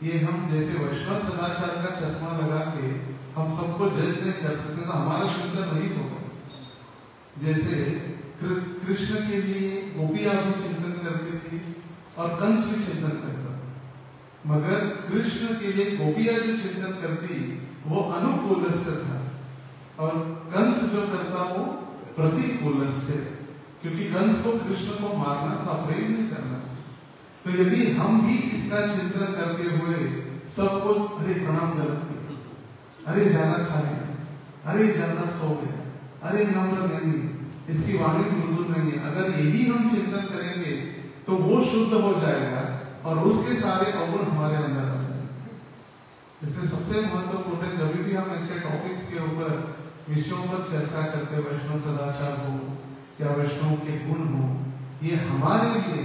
ये हम जैसे वैष्णव सदाचार का चश्मा लगा के हम सबको जज नहीं कर सकते, तो हमारा चिंतन नहीं होगा। जैसे कृष्ण के लिए गोपियां भी चिंतन करती थी और कंस भी चिंतन करता, मगर कृष्ण के लिए गोपियां जो चिंतन करती वो अनुकूल से था और कंस जो करता वो प्रतिकूल से, क्योंकि कंस को कृष्ण को मारना था, प्रेम नहीं करना। तो यदि हम भी इसका चिंतन करते हुए सबको अरे प्रणाम गलत किया, अरे ज्यादा खा लिया, अरे ज्यादा सो गया, अरे नम्र नहीं, इसकी वाणी मृदुल नहीं है, अगर यही हम चिंतन करेंगे तो वो शुद्ध हो जाएगा और उसके सारे अवगुण हमारे अंदर आ जाएंगे। इसलिए सबसे महत्वपूर्ण है, जब भी हम ऐसे टॉपिक्स के ऊपर विषयों पर चर्चा करते, वैष्णव सदाचार हो या वैष्णव के गुण हो, ये हमारे लिए,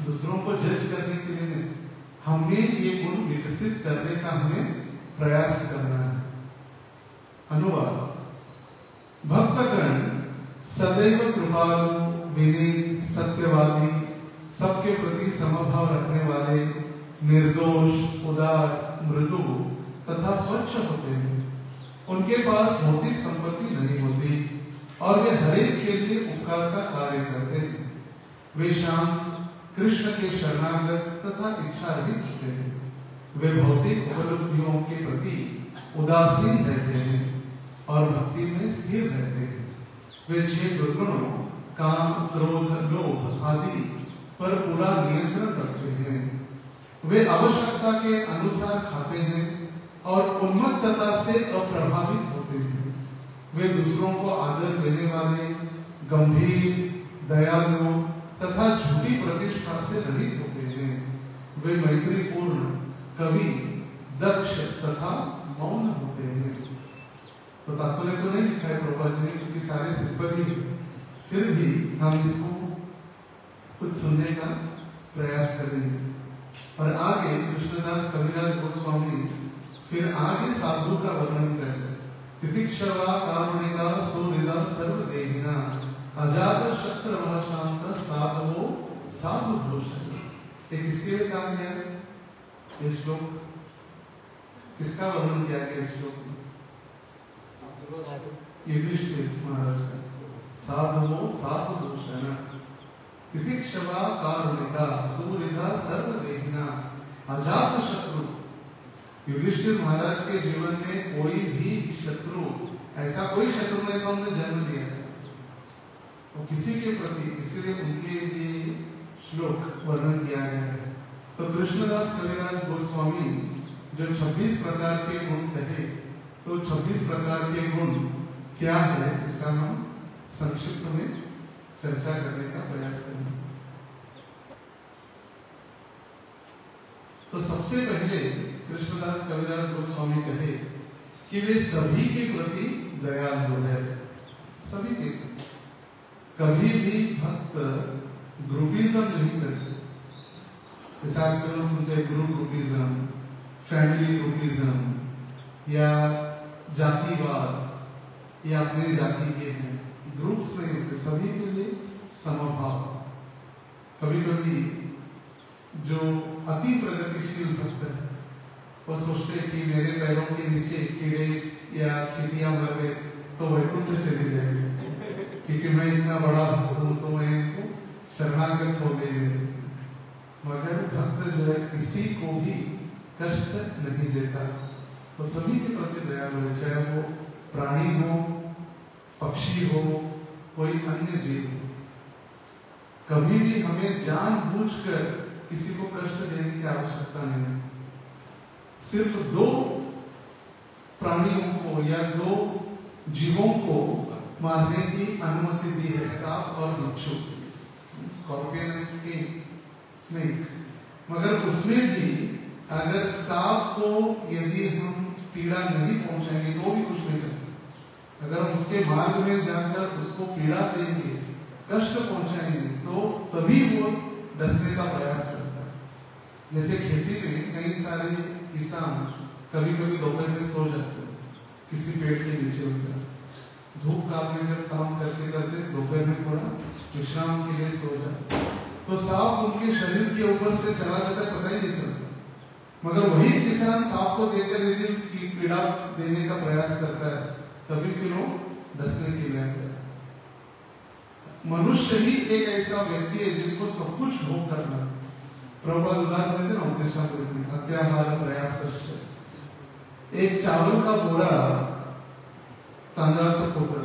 दूसरों को जज करने के लिए नहीं, हमें ये गुण विकसित करने का हमें प्रयास करना है। अनुवाद। भक्तगण सदैव कृपालु, विनीत, सत्यवादी, सबके प्रति समभाव रखने वाले, निर्दोष, उदार, मृदु तथा स्वच्छ होते हैं। उनके पास भौतिक संपत्ति नहीं होती और वे हरेक के लिए उपकार का कार्य करते हैं। वे शांत, कृष्ण के शरणागत तथा इच्छा रहित होते हैं। वे भौतिक उपलब्धियों के प्रति उदासीन रहते हैं और भक्ति में स्थिर रहते हैं। वे 6 दुर्गुणों काम, क्रोध, लोभ आदि पर पूरा नियंत्रण रखते हैं। वे आवश्यकता के अनुसार खाते हैं और उन्मत्तता से अप्रभावित होते हैं। वे दूसरों को आदर देने वाले, गंभीर, दयालु तथा झूठी प्रतिष्ठा से रहित होते हैं। वे मैत्रीपूर्ण, कवि, दक्ष तथा मौन होते हैं। तो तात्पर्य तो नहीं लिखा है प्रभुपाद जी ने, क्योंकि सारे सिंपल ही है, फिर भी हम इसको कुछ सुनने का प्रयास करेंगे। और आगे कृष्णदास कविराज गोस्वामी फिर आगे साधु का वर्णन करते हैं। तितिक्षवा कारुणिका सुहृदा सर्वदेहिना अजात शत्र वह शांत साधवो साधु भूषण। एक इसके लिए कहा गया है ये श्लोक, किसका वर्णन किया गया श्लोक में? युधिष्ठिर महाराज का। साधवो साधु भूषण तितिक्षवा कारुणिका सुहृदा सर्वदेहिना अजात शत्रु। युधिष्ठिर महाराज के जीवन में कोई भी शत्रु, ऐसा कोई शत्रु नहीं तो हमने जन्म लिया और किसी के प्रति, इसलिए उनके लिए श्लोक वर्णन किया गया है। तो कृष्णदास कविराज गोस्वामी जो 26 प्रकार के गुण कहे, तो 26 प्रकार के गुण क्या है इसका हम संक्षिप्त में चर्चा करने का प्रयास करेंगे। तो सबसे पहले कृष्णदास कविराज गोस्वामी कहे कि वे सभी के प्रति दयालु है, सभी के प्रति। कभी भी भक्त ग्रुपिज्म नहीं करते। जैसे आजकल हम सुनते हैं ग्रुप ग्रुपिज्म, फैमिली ग्रुपिज्म या जातिवाद, या अपने जाति के हैं, ग्रुप्स नहीं होते, सभी के लिए समभाव। कभी कभी जो अति प्रगतिशील भक्त है वो सोचते हैं कि मेरे पैरों के नीचे कीड़े या चींटियां मर गए तो वैकुंठ चले जाएंगे, क्योंकि मैं इतना बड़ा भक्त हूं तो मैं इनको शरणागत हो गए। मगर भक्त जो है किसी को भी कष्ट नहीं देता, तो सभी के प्रति दयालु है, चाहे वो प्राणी हो, पक्षी हो, कोई अन्य जीव हो। कभी भी हमें जानबूझकर किसी को कष्ट देने की आवश्यकता नहीं। सिर्फ 2 प्राणियों को या 2 जीवों को मारने की अनुमति दी है, सांप और बिच्छू, स्कॉर्पियन एंड स्नेक। मगर उसमें भी अगर सांप को यदि हम पीड़ा नहीं पहुंचाएंगे तो भी कुछ नहीं करेंगे। अगर हम उसके मार्ग में जाकर उसको पीड़ा देंगे, कष्ट पहुंचाएंगे, तो तभी वो डसने का प्रयास करता है। जैसे खेती में कई सारे किसान कभी कभी दोपहर में सो जाते हैं किसी पेड़ के नीचे होकर, धूप ताप में जब काम करते करते दोपहर में थोड़ा विश्राम के लिए सो जाते, तो सांप उनके शरीर के ऊपर से चला जाता है, पता ही नहीं चलता। मगर वही किसान सांप को देखकर यदि उसकी पीड़ा देने का प्रयास करता है, तभी फिर वो डसने के लिए आता है। मनुष्य ही एक ऐसा व्यक्ति है जिसको सब कुछ भोग करना। प्रभुपाद उदाहरण देते ना उपदेशामृत में, अत्याहार प्रयास। एक चावल का बोरा, तांदळाचं पोकर,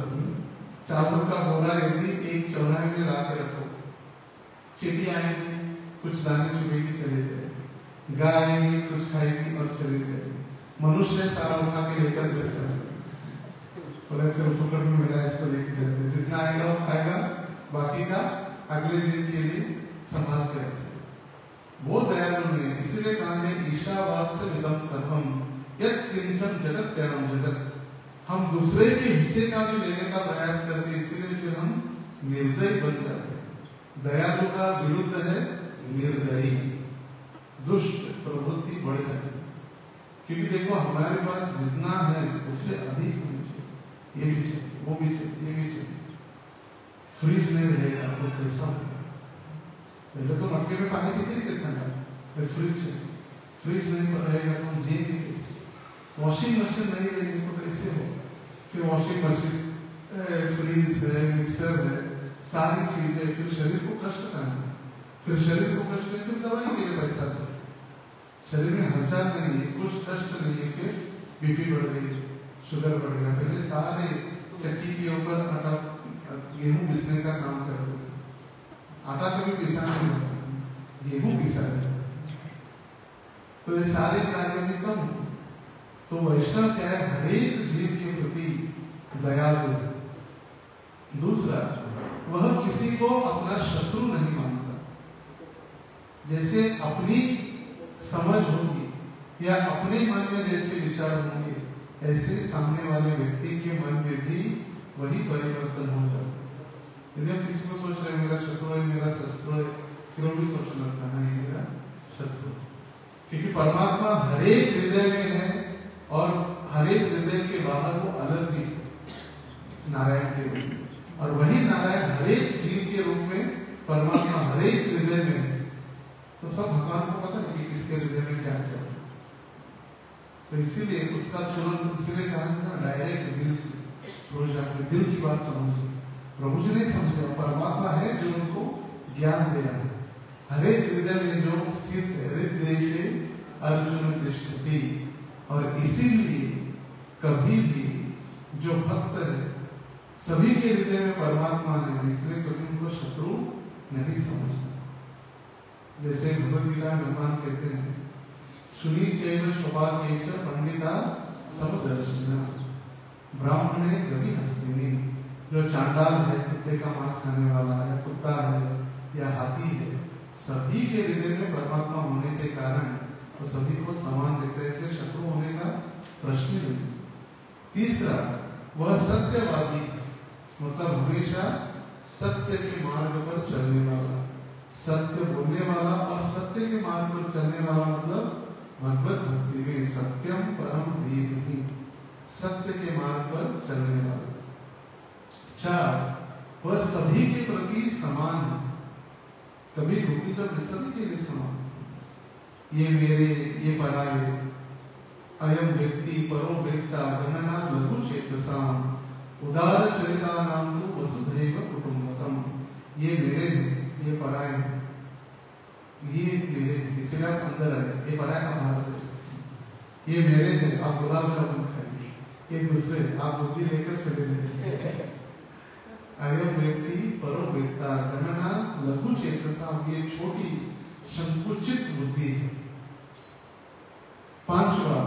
चावल का बोरा यदि एक चौराहे में ला के रखो, चींटी आएंगी, कुछ दाने चुभेगी, चले जाएगी, गाय आएंगी, कुछ खाएगी और चले जाएगी। मनुष्य सारा उठा के लेकर घर चला जाएगा, चलो फुकट में मिला, इसको लेके जाते, जितना आएगा वो खाएगा, बाकी का अगले दिन के लिए संभाल के रखेगा। वो दयालु नहीं, इसीलिए कहा है ईशावाद से विदम सर्वम यत् किंचन जगत त्यागम जगत। हम दूसरे के हिस्से का भी लेने का प्रयास करते, इसीलिए फिर हम निर्दयी बन जाते हैं। दयालु का विरुद्ध है निर्दयी, दुष्ट प्रवृत्ति बढ़ जाती है। क्योंकि देखो हमारे पास जितना है उससे अधिक होना चाहिए, ये भी चाहिए, वो भी चाहिए, ये भी चाहिए। फ्रिज नहीं रहेगा तो कैसा होगा? पहले तो मटके में पानी पीते ही कितना है, फिर फ्रिज नहीं रहेगा तो हम जिएंगे कैसे? वॉशिंग मशीन नहीं रहेगी तो कैसे होगा? फिर वॉशिंग मशीन, फ्रिज है, मिक्सर है, सारी चीजें, फिर शरीर को कष्ट कहाँ है? फिर शरीर को कष्ट है, फिर दवाई के लिए पैसा दो। शरीर में हलचल नहीं है, कुछ कष्ट नहीं है, फिर बीपी बढ़ गई, शुगर बढ़ गया। पहले सारे चक्की के ऊपर आटा गेहूं पीसने का काम कर रहे, आटा कभी पीसा नहीं जाता, गेहूं पीसा जाता। तो ये सारे कार्य भी कम। तो वैष्णव क्या है, हरेक जीव के प्रति दयालु है। दूसरा, वह किसी को अपना शत्रु नहीं मानता। जैसे अपनी समझ होगी या अपने मन में जैसे विचार होंगे, ऐसे सामने वाले व्यक्ति के मन में भी वही परिवर्तन हो जाता है। यदि हम किसी को सोच रहे हैं मेरा शत्रु है, मेरा शत्रु है, फिर वो भी सोचने लगता है नहीं मेरा शत्रु, क्योंकि परमात्मा हर एक हृदय में है और हर एक हृदय के बाहर वो अलग भी है नारायण के रूप में, और वही नारायण हर एक जीव के रूप में परमात्मा हर एक हृदय में है। तो सब भगवान को पता है कि किसके हृदय में क्या चल रहा है। तो इसीलिए उसका तुरंत इसलिए कहा ना डायरेक्ट दिल से, रोज अपने दिल की बात समझिए। प्रभु जी नहीं समझे, परमात्मा है जो उनको ज्ञान दे रहा है। हर एक हृदय में जो स्थित है, हृदय अर्जुन तिष्ठति, और इसीलिए कभी भी जो भक्त है सभी के हृदय में परमात्मा है, इसलिए कभी उनको शत्रु नहीं समझता। जैसे भगवद गीता में भगवान कहते हैं सुनी चैव स्वभाग्येच पंडिता समदर्शिना ब्राह्मणे गवि हस्तिनी। जो चांडाल है, कुत्ते का मांस खाने वाला है, कुत्ता है या हाथी है, सभी के हृदय में परमात्मा होने के कारण तो सभी को समान देखते हैं, इसलिए शत्रु होने का प्रश्न नहीं। तीसरा, वह सत्यवादी है, मतलब हमेशा सत्य के मार्ग पर चलने वाला, सत्य बोलने वाला और सत्य के मार्ग पर चलने वाला, मतलब भगवत भक्ति में सत्यम परम धीमहि, सत्य के मार्ग पर चलने वाला। चार, वह सभी के प्रति समान है, कभी ग्रुपिज्म सभी के लिए समान, ये मेरे ये पराये, अयम व्यक्ति परो व्यक्ता गणना लघु चेतसाम उदार चरिता नाम तो वसुधैव कुटुंबकम। ये मेरे हैं, ये पराये हैं, ये मेरे हैं, इसलिए आप अंदर आए, ये पराया आप बाहर जाए। ये मेरे हैं, आप गुलाब जामुन खाइए, ये दूसरे आप बुद्धि लेकर चले जाइए। अयम व्यक्ति परो व्यक्ता गणना लघु चेतसाम, ये छोटी संकुचित बुद्धि है। पांचवा,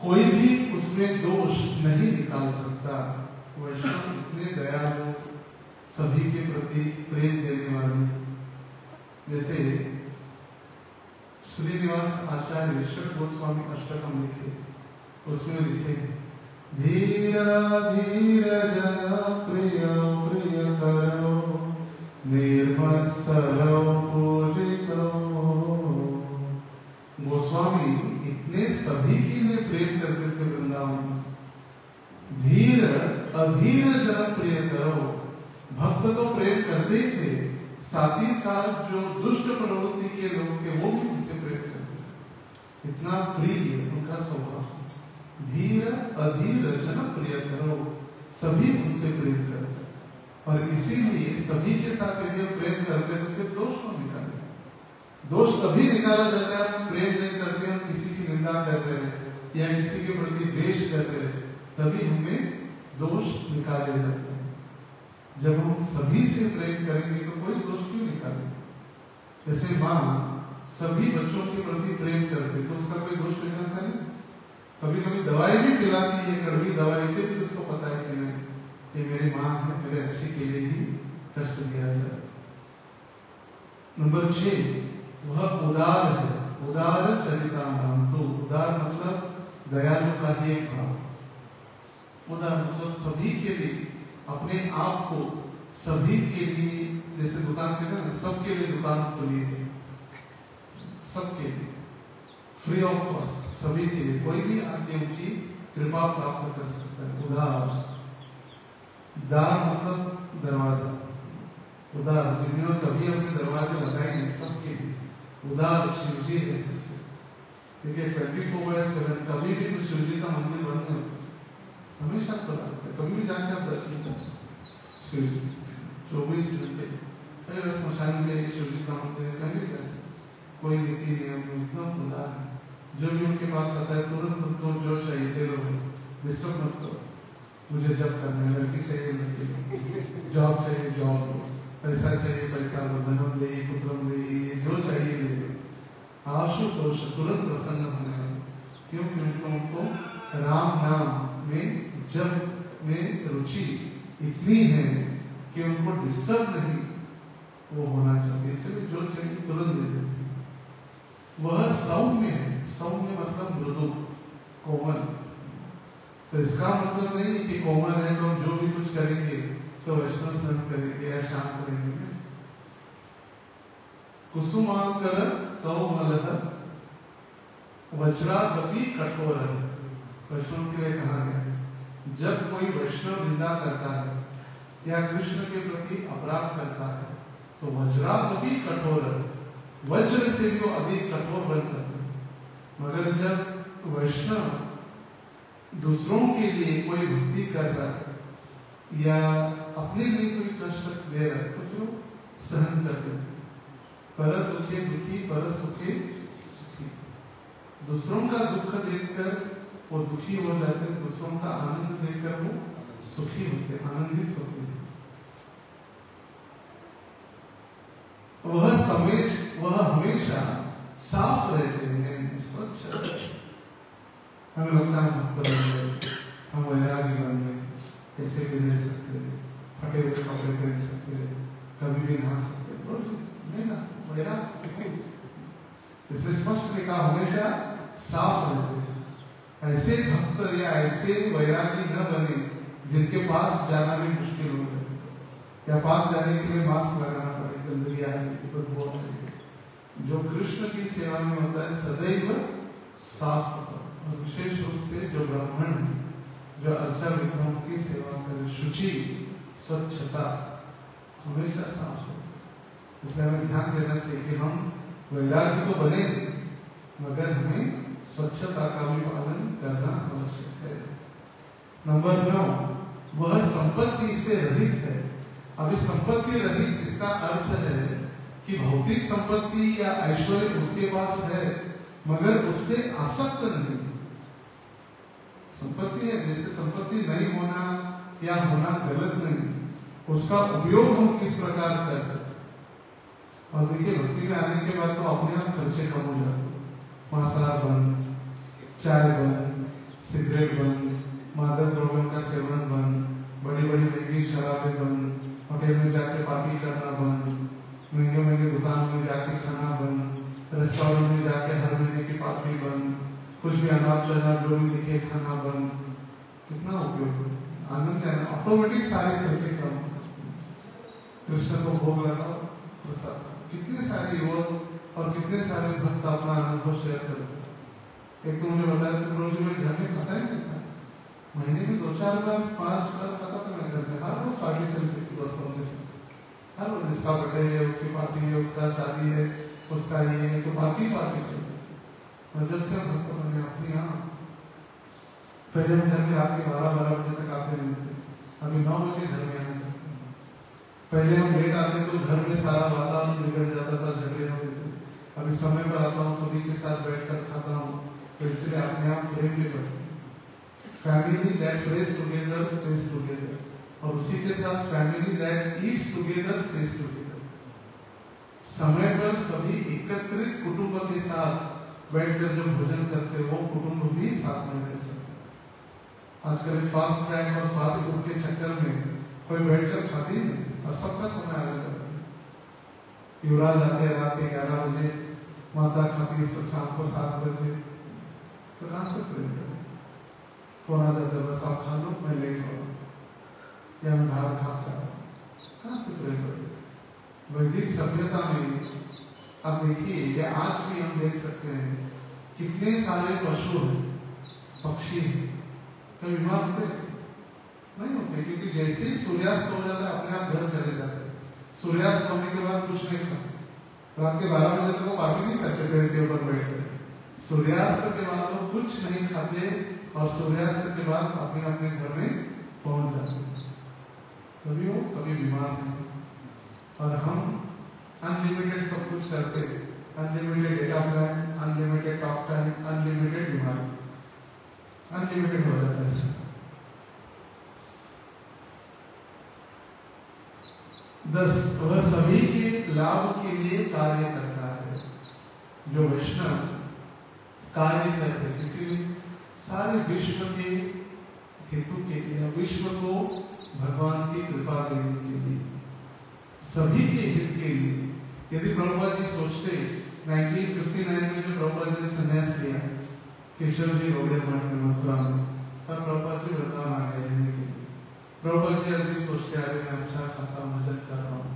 कोई भी उसमें दोष नहीं निकाल सकता। वैष्णव इतने दयालु, सभी के प्रति प्रेम देने वाले। जैसे श्रीनिवास आचार्य षट गोस्वामी अष्टकम लिखे, उसमें लिखे धीरा धीरा जना प्रिय प्रिय करो निर्मत्सरो पूजितो। गोस्वामी इतने सभी के लिए प्रेम करते थे वृंदावन। धीर अधीर जन प्रिय करो, भक्त तो प्रेम करते ही थे, साथ ही साथ जो दुष्ट प्रवृत्ति के लोग थे वो भी उनसे प्रेम करते थे। इतना प्रिय उनका स्वभाव। धीर अधीर जन प्रिय करो, सभी उनसे प्रेम करते, और इसीलिए सभी के साथ यदि हम प्रेम करते तो फिर दोष को निकाले। दोष तभी निकाला जाता है हम प्रेम नहीं करते, हम किसी की निंदा कर रहे हैं या किसी के प्रति द्वेष कर रहे हैं, तभी हमें दोष निकाले जाते हैं। जब हम सभी से प्रेम करेंगे तो कोई दोष क्यों निकालेंगे। जैसे माँ सभी बच्चों के प्रति प्रेम करते तो उसका कोई दोष निकालता नहीं। कभी कभी दवाई भी पिलाती है, कड़वी दवाई, फिर भी उसको पता है कि नहीं ये मेरी माँ है, मेरे अच्छे के लिए ही कष्ट दिया जाए। नंबर 6, वह उदार है, उदार चरिता नाम। तो उदार मतलब दयालु का ही एक भाव। उदार मतलब सभी के लिए, अपने आप को सभी के लिए, जैसे दुकान कहते हैं ना, सबके लिए दुकान खोली है, सबके लिए फ्री ऑफ कॉस्ट, सभी के लिए, कोई भी आके उनकी कृपा प्राप्त कर सकता है। उदार, दार मतलब दरवाजा, उदार जिन्होंने कभी अपने दरवाजे लगाए हैं सबके लिए, उदार शिव जी है सबसे। ठीक है, 24/7 कभी भी शिव जी का मंदिर बंद नहीं होता, हमेशा खुला रहता है, कभी भी जाके आप दर्शन कर सकते शिव जी 24 घंटे। स्मशान के शिव जी का मंदिर कहीं भी कोई नीति नियम एकदम उदार है। जो भी उनके पास आता है तुरंत उनको जो चाहिए दे लो, डिस्टर्ब मत करो, मुझे जब करना है, लड़की चाहिए लड़की, जॉब चाहिए जॉब दो, पैसा चाहिए पैसा दो, धनम दे पुत्रम दे, जो चाहिए ले लो। आशुतोष तुरंत प्रसन्न होने वाले, क्योंकि उनको राम नाम में जब में रुचि इतनी है कि उनको डिस्टर्ब नहीं वो होना चाहिए, इसलिए जो चाहिए तुरंत दे देती है। वह सौम्य है, सौम्य मतलब मृदु, कोमल। तो इसका मतलब नहीं कि कोमल है तो जो भी कुछ करेंगे तो वैष्णव सहन करेंगे या शांत रहेंगे। कुसुमाकर कौमलः वज्रावती कठोर है, वैष्णव के लिए कहा गया है। जब कोई वैष्णव निंदा करता है या कृष्ण के प्रति अपराध करता है तो वज्रावती कठोर है, वज्र से भी अधिक कठोर बन जाते हैं। मगर जब वैष्णव दूसरों के लिए कोई भक्ति कर रहा है या अपने लिए कोई कष्ट दे रहा है तो फिर सहन कर देते, पर दुखे दुखी पर सुखे सुखी। दूसरों का दुख देखकर वो दुखी हो जाते हैं, दूसरों का आनंद देखकर वो सुखी होते, आनंदित होते हैं। वह हमेशा साफ रहते हैं, स्वच्छ। हमें लगता है भक्त बन गए, हम वैरागी बन गए, ऐसे भी रह सकते, फटे हुए कपड़े पहन सकते, कभी भी नहा सकते, नहीं ना, वैराग। इसलिए स्पष्ट लिखा हमेशा साफ रहते हैं। ऐसे भक्त या ऐसे वैरागी न बने जिनके पास जाना भी मुश्किल हो जाए या पास जाने के लिए मास्क लगाना पड़े, गंदगी आएगी, बदबू आएगी। जो कृष्ण की सेवा में होता है सदैव साफ होता है। और विशेष रूप से जो ब्राह्मण है, जो अर्चा विक्रम की सेवा करे, शुचि स्वच्छता हमेशा साफ होता है। इसलिए हमें ध्यान देना चाहिए कि हम वैरागी तो बने मगर हमें स्वच्छता का भी पालन करना आवश्यक है। नंबर 9, वह संपत्ति से रहित है। अभी संपत्ति रहित इसका अर्थ है कि भौतिक संपत्ति या ऐश्वर्य उसके पास है मगर उससे आसक्त नहीं। संपत्ति है, जैसे संपत्ति नहीं होना या होना गलत नहीं, उसका उपयोग हम किस प्रकार कर। और देखिए भक्ति में आने के बाद तो अपने आप खर्चे कम हो जाते, मांसाहार बंद, चाय बंद, सिगरेट बंद, मादक द्रव्यों का सेवन बंद, बड़ी बड़ी महंगी शराबें बंद, होटल में जाके पार्टी करना बंद, महंगे महंगे दुकान में जाके खाना बंद, रेस्टोरेंट में जाके हर महीने की पार्टी बंद, कुछ भी अनाप शनाप जो भी दिखे खाना बंद। कितना उपयोग है, आनंद है, ऑटोमेटिक सारे खर्चे कम। कृष्ण को भोग लगाओ, प्रसाद। कितने सारे युवक और कितने सारे भक्त अपना अनुभव शेयर करते। एक तो मुझे बताया तुम रोज में घर में खाता ही नहीं था, महीने में 2-4 बार 5 बार खाता था मैं घर में। हर रोज पार्टी चलती थी दोस्तों के साथ, हर रोज इसका बर्थडे है, उसकी पार्टी है, उसका शादी है, उसका ये है, तो पार्टी चलती थी। और जब से हम भक्त बने अपनी यहाँ, पहले हम घर में रात के 12 बजे तक आते नहीं थे, अभी 9 बजे घर में आने लगते। पहले हम लेट आते तो घर में सारा वातावरण बिगड़ जाता था, झगड़े होते थे। अभी समय पर आता हूँ, सभी के साथ बैठकर खाता हूँ, तो इसलिए अपने आप प्रेम भी बढ़ते। Family that praise together stage together, और उसी के साथ family that eats together stage together. समय पर सभी एकत्रित कुटुंब के साथ बैठकर जो भोजन करते वो कुटुंब भी साथ में रह सकते। आजकल फास्ट ट्रैक और फास्ट फूड के चक्कर में कोई बैठकर खाते ही नहीं, और सबका समय अलग अलग है। युवराज आते हैं रात के 11 बजे, माता खाती है शाम को 7 बजे, तो कहाँ से प्रेम करें। फोन आ जाता है, बस आप खा लो, मैं लेट हो रहा हूँ, या मैं बाहर खा रहा हूँ, कहाँ से प्रेम करें। वैदिक सभ्यता में आप देखिए, या आज भी हम देख सकते हैं कितने सारे पशु हैं, पक्षी हैं, कभी बीमार होते नहीं होते, क्योंकि जैसे ही सूर्यास्त हो जाता है अपने आप घर चले जाते हैं। सूर्यास्त होने के बाद कुछ नहीं खाते, रात के 12 बजे तक वो पार्टी नहीं करते पेड़ के ऊपर बैठ कर। सूर्यास्त के बाद वो कुछ नहीं खाते और सूर्यास्त के बाद अपने अपने घर में पहुंच जाते हैं। कभी वो कभी बीमार नहीं, और हम अनलिमिटेड सब कुछ करते, unlimited data plan, unlimited talk time, unlimited बीमारी, अनलिमिटेड हो जाता है। 10, वह सभी के लाभ के लिए कार्य करता है। जो वैष्णव कार्य करते, किसी भी सारे विश्व के हेतु के लिए, विश्व को भगवान की कृपा देने के लिए, सभी के हित के लिए। यदि प्रभुपाद जी सोचते 1959 में जो प्रभुपाद जी ने संन्यास लिया केशव जी रोडे मठ में मथुरा में, तब प्रभुपाद जी वृंदावन आ गए रहने के लिए। प्रभुपाद जी अभी सोचते आ रहे मैं अच्छा खासा भजन कर रहा हूँ,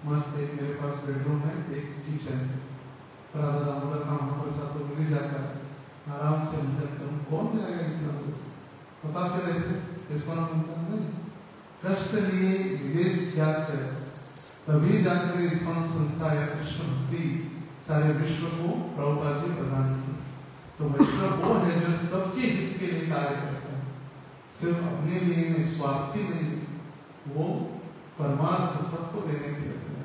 मस्त एक मेरे पास बेडरूम है, एक किचन है, राधा दामोदर का महाप्रसाद तो मिल जाता है, आराम से भजन करूँ, कौन जाएगा इतना दूर? पता फिर ऐसे इसको नाम बनता नहीं, कष्ट लिए विदेश त्याग करे तभी जाकर इस्कॉन संस्था या कृष्ण भक्ति सारे विश्व को प्रभुपाद जी प्रदान की। तो वैष्णव वो है जो सबके हित के लिए कार्य करता है, सिर्फ अपने लिए नहीं, स्वार्थी नहीं, वो परमार्थ सबको देने के लिए है,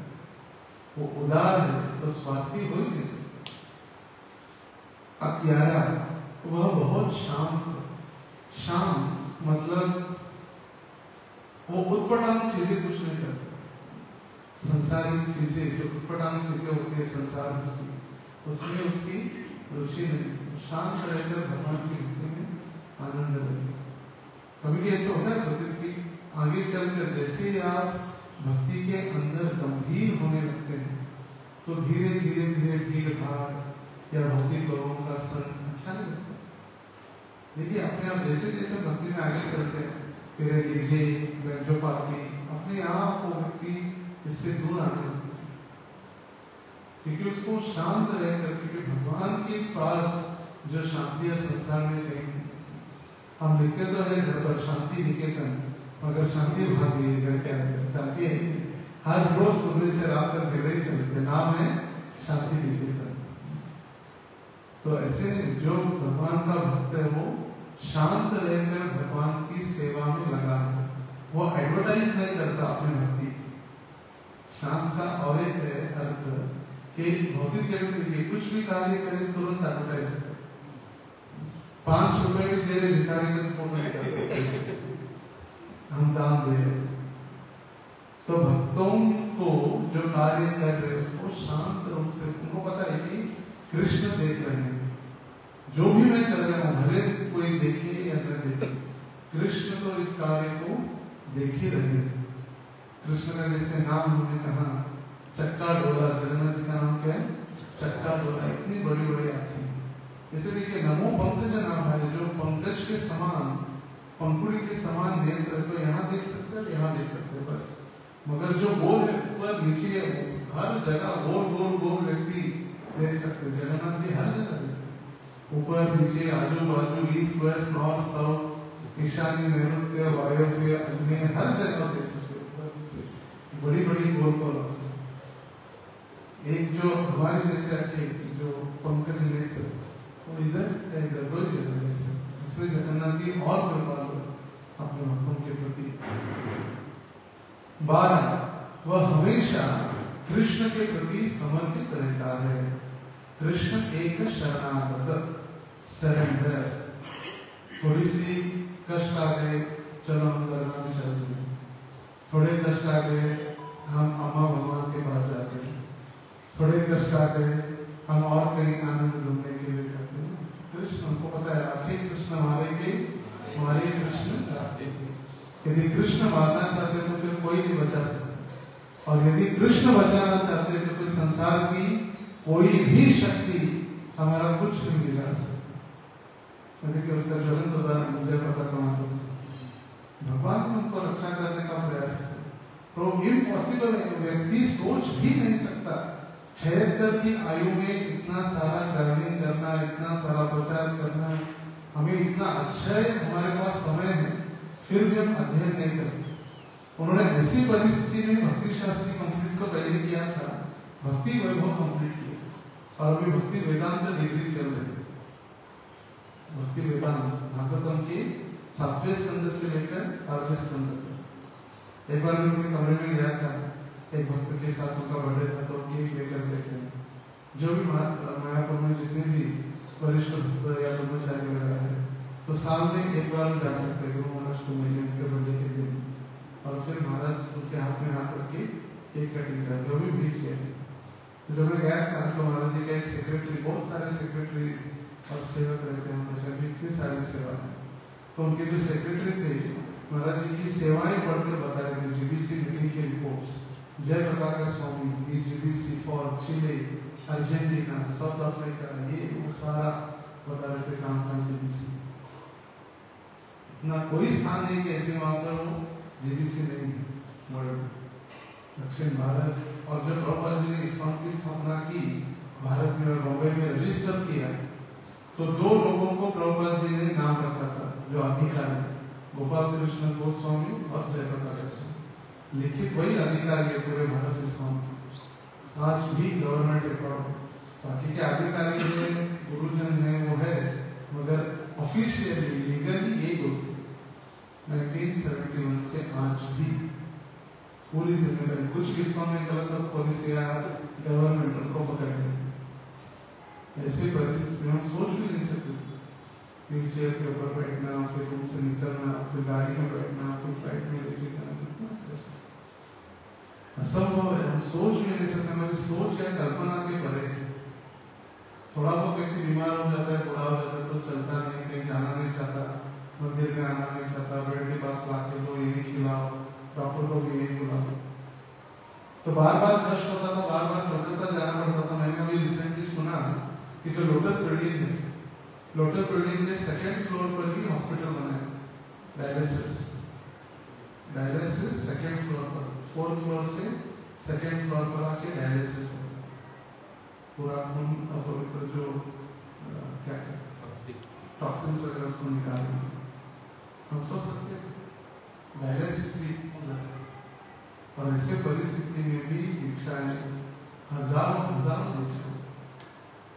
वो उदार है, तो स्वार्थी हो ही नहीं सकता। अत्यारा वह बहुत शांत है। शांत मतलब वो उत्पटांग चीजें कुछ नहीं करता, संसारिक चीजें जो उत्पटांग चीजें होती है संसार की, उसमें उसकी रुचि नहीं। शांत रहकर भगवान की भक्ति में आनंद लेते। कभी भी ऐसा होता है प्रतीत की आगे चलकर जैसे ही आप भक्ति के अंदर गंभीर होने लगते हैं तो धीरे धीरे धीरे भीड़ भाड़ या भौतिक लोगों का संग अच्छा नहीं लगता। देखिए अपने आप जैसे जैसे भक्ति में आगे चलते हैं, फिर डीजे बैंजो पार्टी, अपने आप वो व्यक्ति इससे दूर आने लगता है, क्योंकि उसको शांत रहकर, क्योंकि भगवान के पास जो शांति है संसार में कहीं नहीं। हम लिखते तो है घर पर शांति निकेतन, मगर शांति भागी घर के अंदर शांति है, हर रोज सुबह से रात तक झगड़े ही चलते, नाम है शांति निकेतन। तो ऐसे जो भगवान का भक्त है वो शांत रहकर भगवान की सेवा में लगा है, वो एडवर्टाइज नहीं करता अपनी भक्ति। शांत का और एक है अर्थ कि भौतिक जगत में कुछ भी कार्य करें तुरंत एडवर्टाइज करते, 5 रुपए भी दे रहे भिखारी को फोटो निकालते हम दान दे रहे। तो भक्तों को जो कार्य कर रहे उसको शांत रूप से, उनको पता है कि कृष्ण देख रहे हैं, जो भी मैं कर रहा हूँ भले कोई देखे या न देखे, कृष्ण तो इस कार्य को देख ही रहे हैं। कृष्ण का जैसे नाम हमने कहा चक्का डोला, जगन्नाथ जी का नाम क्या है? चक्का डोला, इतनी बड़ी बड़ी आंखें। जैसे देखिए नमो पंकज नाम है, जो पंकज के समान, पंखुड़ी के समान नेत्र, तो यहाँ देख सकते हैं, यहाँ देख सकते हैं बस, मगर जो गोल है ऊपर नीचे हर जगह गोल गोल गोल व्यक्ति देख सकते। जगन्नाथ जी हर जगह देखते, ऊपर नीचे आजू बाजू ईस्ट वेस्ट नॉर्थ साउथ ईशान्य नैऋत्य वायव्य अन्य हर जगह देख सकते, बड़ी बड़ी गोल गोल। एक जो हमारे जैसे आंखें जो पंकज नेत्र वो इधर इधर इसलिए जगन्नाथ जी और कृपालु अपने भक्तों के प्रति। 12 वह हमेशा कृष्ण के प्रति समर्पित रहता है। कृष्ण एक शरणागत, सरेंडर। थोड़ी सी कष्ट आ गए, चलो हम दरगाह में चलते हैं, थोड़े कष्ट आ गए हम अम्मा भगवान के पास जाते हैं, थोड़े कष्ट आ गए हम और कहीं आनंद ढूंढने के लिए जाते हैं। कृष्ण हमको पता है, राधे कृष्ण मारेंगे, हमारे कृष्ण राधेंगे। यदि कृष्ण मारना चाहते तो फिर कोई नहीं बचा सकता, और यदि कृष्ण बचाना चाहते तो फिर संसार की कोई भी शक्ति हमारा कुछ नहीं बिगाड़ सकती। देखिए उसका ज्वलंत उदाहरण मुझे पता कमा दो, भगवान ने उनको रक्षा करने का प्रयास किया, तो इम्पॉसिबल है, व्यक्ति सोच भी नहीं सकता 76 की आयु में इतना सारा ट्रैवलिंग करना, इतना सारा प्रचार करना, हमें इतना अच्छा है, हमारे पास समय है, फिर भी हम अध्ययन नहीं करते। उन्होंने ऐसी परिस्थिति में भक्ति शास्त्री कंप्लीट तो पहले किया था, भक्ति वैभव कंप्लीट किया, और अभी भक्ति वेदांत डिग्री चल रही है। भक्ति वेदांत भागवतम के 7वें स्कंद से लेकर 8वें स्कंद तक। एक बार मैं उनके कमरे में गया था, एक भक्त के साथ उनका बर्थडे था, तो केक लेकर देते हैं। जो भी मायापुर में जितने भी वरिष्ठ भक्त या ब्रह्मचारी वगैरह है, तो साल में एक बार जा सकते हैं गुरु महाराज को मिलने उनके बर्थडे के दिन, और फिर महाराज उनके हाथ में हाथ रख के केक कटिंग कर, जो भी भीड़ है। तो जब मैं गया था तो महाराज जी का एक सेक्रेटरी, बहुत सारे सेक्रेटरी और सेवक रहते हैं हमेशा भी, इतनी सारी सेवा है, तो उनके जो सेक्रेटरी थे महाराज जी की सेवाएं पढ़कर बता रहे थे जीबीसी मीटिंग की रिपोर्ट्स। जय प्रकाश स्वामी, ये GBC for Chile, Argentina, south Africa, ये वो सारा बता रहे थे कहाँ जीबीसी। इतना कोई स्थान नहीं कि ऐसे वहां पर वो जीबीसी नहीं है वर्ल्ड दक्षिण भारत। और जब प्रभुपाद जी ने इस पंथ की स्थापना की भारत में और बॉम्बे में रजिस्टर किया, तो दो लोगों को प्रभुपाद जी ने नाम रखा था जो अधिकारी, गोपाल कृष्ण गोस्वामी और जयप्रकाश स्वामी। लिखित वही अधिकारी है पूरे भारत इस्लाम की। आज भी गवर्नमेंट रिकॉर्ड, बाकी के अधिकारी जो गुरुजन है वो है, मगर ऑफिशियली लीगली एक होती 1971 से आज भी पूरी जिम्मेदारी। कुछ भी इस्लाम में गलत हो पुलिस या गवर्नमेंट उनको पकड़ ले। ऐसे परिस्थिति में हम सोच भी नहीं सकते। व्हील चेयर के ऊपर बैठना, फिर रूम से निकलना, फिर गाड़ी में बैठना, फिर फ्लाइट में लेके जाना, कितना असंभव है। हम सोच भी नहीं सकते। हमारी सोच या कल्पना के परे है। थोड़ा बहुत व्यक्ति बीमार हो जाता है, बूढ़ा हो जाता है तो चलता नहीं, कहीं जाना नहीं चाहता, मंदिर में आना नहीं चाहता, बेड के पास लाके लो यही खिलाओ, डॉक्टर को भी यही बुलाओ। तो बार बार कष्ट होता था, बार बार कोलकाता जाना पड़ता था। मैंने अभी रिसेंटली सुना कि जो लोटस बिल्डिंग है, लोटस बिल्डिंग के सेकंड फ्लोर पर ही हॉस्पिटल बना है, डायलिसिस सेकंड फ्लोर पर, फोर्थ फ्लोर से सेकंड फ्लोर पर आके डायलिसिस है। पूरा खून अपवित्र जो क्या टॉक्सिन्स वगैरह उसको निकालने हम सोच सकते हैं डायलिसिस भी होना है। और ऐसे परिस्थिति में भी दीक्षाएं हजारों दीक्षा,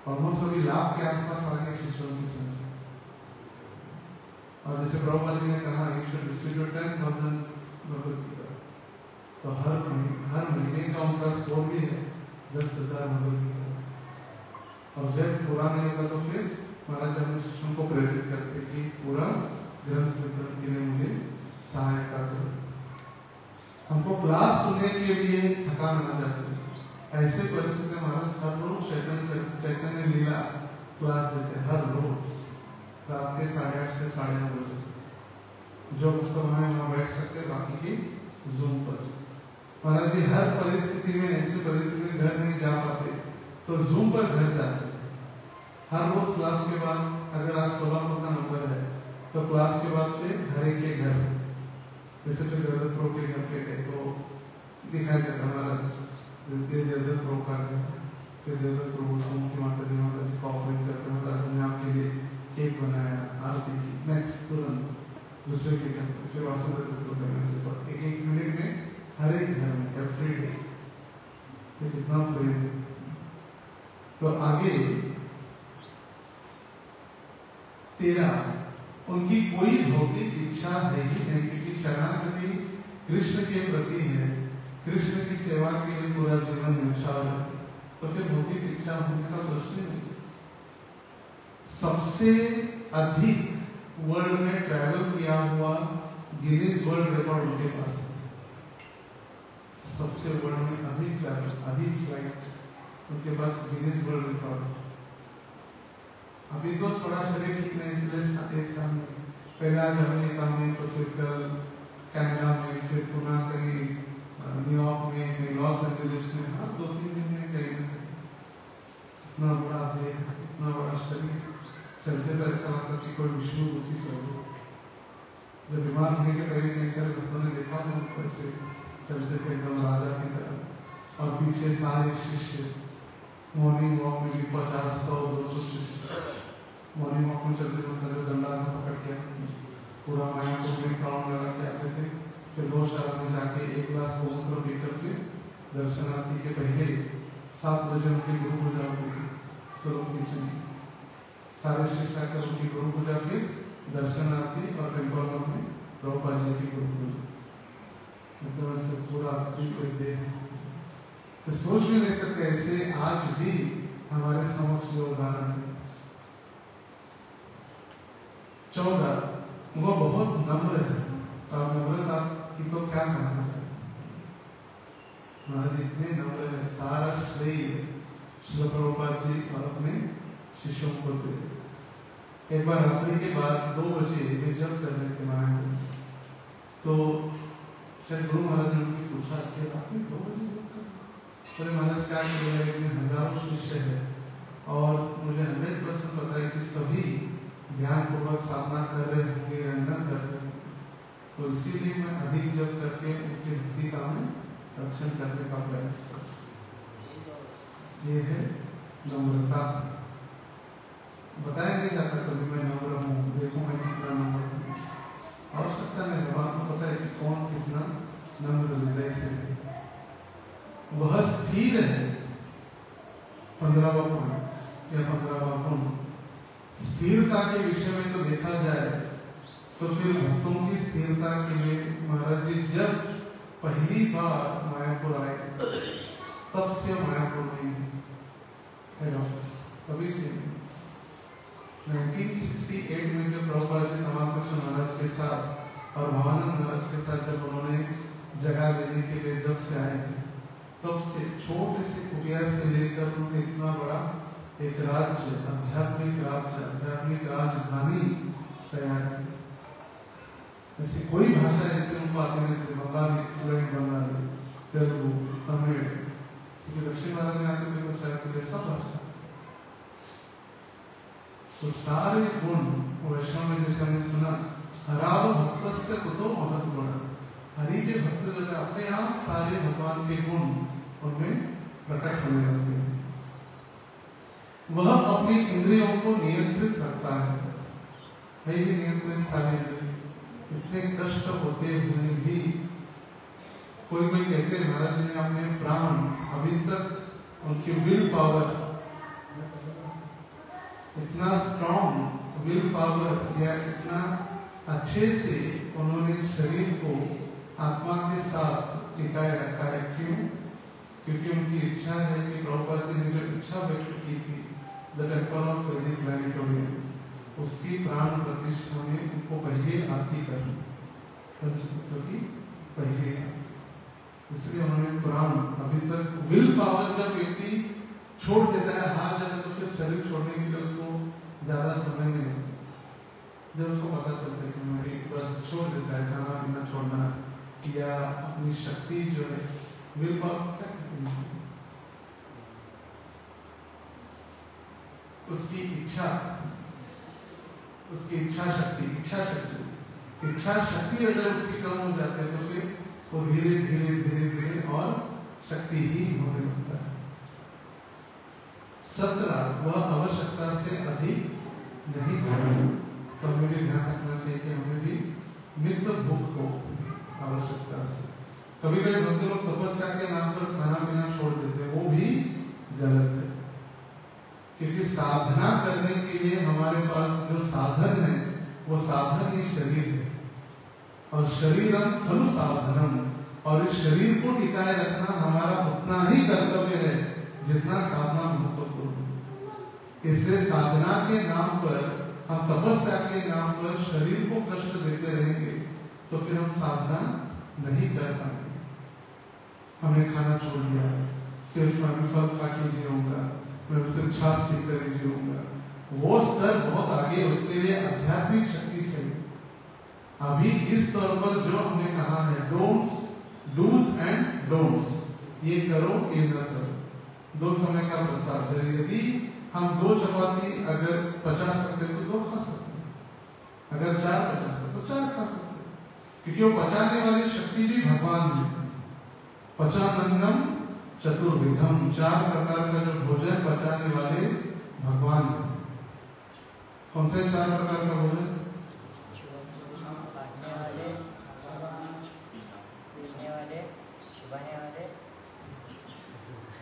ऑलमोस्ट अभी लाख के आसपास आ गए शिष्यों की संख्या। और जैसे प्रभुपाद जी ने कहा you should distribute 10,000 Bhagavad Gita, तो हर महीने का उनका स्कोर भी है 10,000 भगवद गीता। और जब पूरा नहीं होता तो फिर महाराज अपने शिष्यों को प्रेरित करते कि पूरा ग्रंथ वितरण के लिए मुझे सहायता करो। हमको क्लास सुनने के लिए थकान आ जाती है। ऐसे परिस्थिति में महाराज हर रोज चैतन्य लीला क्लास देते, हर रोज रात के 8:30 से 9:30 बजे। जो भक्त वहां बैठ सकते, बाकी की जूम पर। महाराज जी हर परिस्थिति में, ऐसी परिस्थिति में घर नहीं जा पाते तो जूम पर घर जाते। हर रोज क्लास के बाद अगर आज 16 का नंबर है तो क्लास के बाद फिर हर एक के घर, जैसे फिर जरूरत प्रो के घर पे गए तो दिखाया जाता हमारा जरूरत प्रो का घर, फिर जरूरत प्रो की माता जी का ऑफरिंग करते हैं, आपके लिए केक बनाया, आरती की, नेक्स्ट तुरंत दूसरे के घर, फिर वासन करने से एक मिनट में हर एक घर में एवरी डे। कितना प्रेम। तो आगे 13 उनकी कोई भौतिक इच्छा है ही नहीं, क्योंकि शरणागति कृष्ण के प्रति है, कृष्ण की सेवा के लिए पूरा जीवन न्यौछावर है, तो फिर भौतिक इच्छा होने का प्रश्न नहीं। सबसे अधिक वर्ल्ड में ट्रैवल किया हुआ गिनीज वर्ल्ड रिकॉर्ड उनके पास है। सबसे वर्ल्ड में अधिक ट्रैवल, अधिक फ्लाइट उनके पास गिनीज वर्ल्ड रिकॉर्ड। अभी तो थोड़ा शरीर ठीक नहीं, इसलिए इस काम में पहले आज अमेरिका में, तो फिर कल कनाडा में, फिर पुनः कहीं न्यूयॉर्क में, कहीं लॉस एंजलिस में, हर 2-3 दिन में कहीं ना कहीं। इतना बड़ा देह, इतना बड़ा शरीर, चलते तो ऐसा लगता कि कोई विष्णु बुद्धि चल रही। जब बीमार होने के पहले कई सारे भक्तों ने देखा था कैसे चलते थे एकदम राजा की तरह, और पीछे सारे शिष्य मॉर्निंग वॉक में भी 50-100-200 शिष्य मॉर्निंग वॉक में चलते मतलब डंडा था पकड़ के पूरा माया को भी क्राउन लगा के आते थे। फिर गौशाला में जाके 1 गिलास गोमूत्र पीकर फिर दर्शनार्थी के पहले 7 बजे उनकी गुरु पूजा होती थी स्वरूप किचन। सारे शिष्य आकर उनकी गुरु पूजा, फिर दर्शनार्थी और टेम्पल हॉल में प्रभुपाद जी की गुरु पूजा। मतलब ऐसे पूरा देह तो सोच भी नहीं सकते। ऐसे आज भी हमारे समक्ष जो उदाहरण है। 14 वो बहुत नम्र है, और नम्रता की तो क्या कहना है। महाराज इतने नम्र है, सारा श्रेय श्री प्रभुपाद जी और अपने शिष्यों को दे। एक बार रात्रि के बाद 2 बजे वे जब कर बोले महाराज क्या मेरे में हजारों शिष्य है और मुझे 100% पता है कि सभी ध्यान पूर्वक साधना कर रहे होंगे या न कर रहे होंगे, तो इसीलिए मैं अधिक जप करके उनकी भक्ति का मैं रक्षण करने का प्रयास करता। ये है नम्रता। बताया नहीं जाता कभी मैं नम्र हूँ, देखो मैं कितना नम्र हूँ। आवश्यकता नहीं, भगवान को पता है कि कौन कितना नम्र हृदय से है। वह स्थिर है। 15वां पॉइंट या 15वां पॉइंट, स्थिरता के विषय में तो देखा जाए तो फिर भक्तों की स्थिरता के लिए महाराज जी जब पहली बार मायापुर आए तब से मायापुर में हेड ऑफिस कभी नहीं। 1968 में जब प्रभुपाद जी तमाम महाराज के साथ और भवानंद महाराज के साथ जब उन्होंने जगह लेने के लिए जब से आए थे, तब से छोटे से कुटिया से लेकर उन्होंने इतना बड़ा एक राज्य, आध्यात्मिक राजधानी तैयार की। ऐसी कोई भाषा ऐसे उनको आती नहीं, जैसे बंगाली, फ्लुएंट बंगाली, तेलुगु, तमिल, क्योंकि दक्षिण भारत में आते थे कुछ आते थे सब भाषा। तो सारे गुण वैष्णव में जैसे हमने सुना, हराव भक्त से कुतो महत गुण, हरि के भक्त जो है अपने आप सारे भगवान के गुण उनमें प्रकट होने लगते हैं। वह अपनी इंद्रियों को नियंत्रित करता है ही नियंत्रित सारे इंद्रिय। इतने कष्ट होते हुए भी कोई कहते हैं महाराज जी ने अपने प्राण अभी तक उनकी विल पावर, इतना स्ट्रॉन्ग विल पावर या इतना अच्छे से उन्होंने शरीर को आत्मा के साथ टिकाए रखा है। क्यों? क्योंकि उनकी इच्छा है कि प्रभुपाद जी ने जो इच्छा व्यक्त की थी द टेम्पल ऑफ वैदिक प्लैनेटोरियम, उसकी प्राण प्रतिष्ठा में उनको पहले आरती करनी, पंचतत्व की पहले आरती। इसलिए उन्होंने प्राण अभी तक विल पावर, जब व्यक्ति छोड़ देता है हार जाता है तो फिर शरीर छोड़ने के लिए उसको ज्यादा समय नहीं लगता। जब उसको पता चलता है कि मेरी बस छोड़ देता है, खाना पीना छोड़ना या अपनी शक्ति जो है विल पावर क्या कहते हैं, उसकी इच्छा, उसकी इच्छा शक्ति अगर उसकी कम हो जाती है तो फिर वो धीरे धीरे और शक्तिहीन होने लगता है। 17 वह आवश्यकता से अधिक नहीं होना। तो हमें भी ध्यान रखना चाहिए कि हमें भी नित्य भूख हो आवश्यकता से। कभी कभी भक्त लोग तपस्या के नाम पर खाना पीना छोड़ देते हैं, वो भी गलत है। क्योंकि साधना करने के लिए हमारे पास जो साधन है वो साधन ही शरीर है, और शरीरम खलु साधनम, और इस शरीर को टिकाए रखना हमारा उतना ही कर्तव्य है जितना साधना महत्वपूर्ण है। इसलिए साधना के नाम पर, हम तपस्या के नाम पर शरीर को कष्ट देते रहेंगे तो फिर हम साधना नहीं कर पाएंगे। हमने खाना छोड़ दिया, सिर्फ मैं फल खा के जीऊंगा, मैं सिर्फ छाछ पी कर जीऊंगा, वो स्तर बहुत आगे, उसके लिए आध्यात्मिक शक्ति चाहिए। अभी इस तौर पर जो हमने कहा है डूज एंड डोंट्स, ये करो ये न करो, 2 समय का प्रसाद। यदि हम 2 चपाती अगर पचा सकते तो 2 खा सकते हैं, अगर 4 पचा सकते तो 4 खा सकते हैं, क्योंकि वो पचाने वाली शक्ति भी भगवान है। पचानन्नम चतुर्विधम, 4 प्रकार का जो भोजन पचाने वाले भगवान है। कौन से 4 प्रकार का भोजन?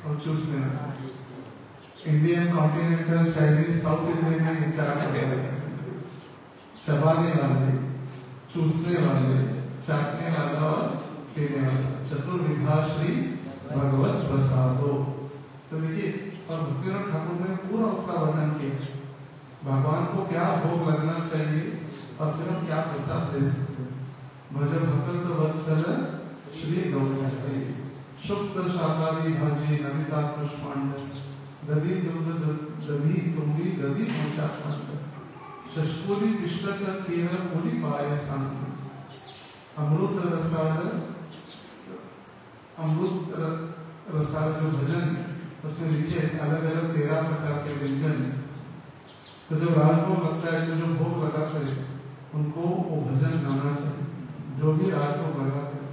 और चूसने वाले, Indian, continental, Chinese, south Indian में ये 4 प्रकार है। चबाने वाले, चूसने वाले, चाटने वाला और पीने वाला, चतुर्विधा श्री भगवत प्रसादो। तो देखिए, और भक्तिनाथ ठाकुर ने पूरा उसका वर्णन किया, भगवान को क्या भोग लगना चाहिए और फिर हम क्या प्रसाद दे सकते हैं। भज भक्त वत्सल श्री गौरी, शुक्त शाकाहारी भाजी नमिता पुष्पांड, दधि दुग्ध दधि तुम्बी दधि पंचाखंड, शशपुरी पिष्टक केरल पुरी पायसांत, अमृत रसाल अमृत रसाल जो भजन, उसमें नीचे अलग अलग 13 प्रकार के व्यंजन। तो जब राजभोग लगता है तो जो भोग लगाते हैं उनको वो भजन गाना चाहिए। जो भी राजभोग लगाते हैं,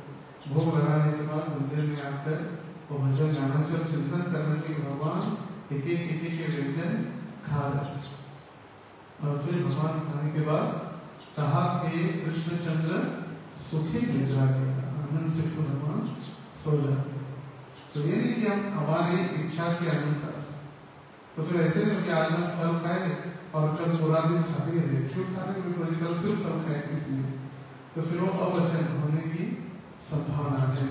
भोग लगाने के बाद मंदिर में आकर वो भजन गाना चाहिए, चिंतन करना चाहिए भगवान एक एक के व्यंजन खा रहे। और फिर भगवान खाने के बाद कहा कि कृष्णचंद्र सुखी निद्रा देगा, आनंद से फिर भगवान सो जाते। तो ये नहीं कि हम हमारी इच्छा के अनुसार, तो फिर ऐसे नहीं कि आज हम फल खाए और कल पूरा दिन खाते रहे, क्यों खा रहे, कल सिर्फ फल खाए इसलिए, तो फिर वो अवचन होने की संभावना है।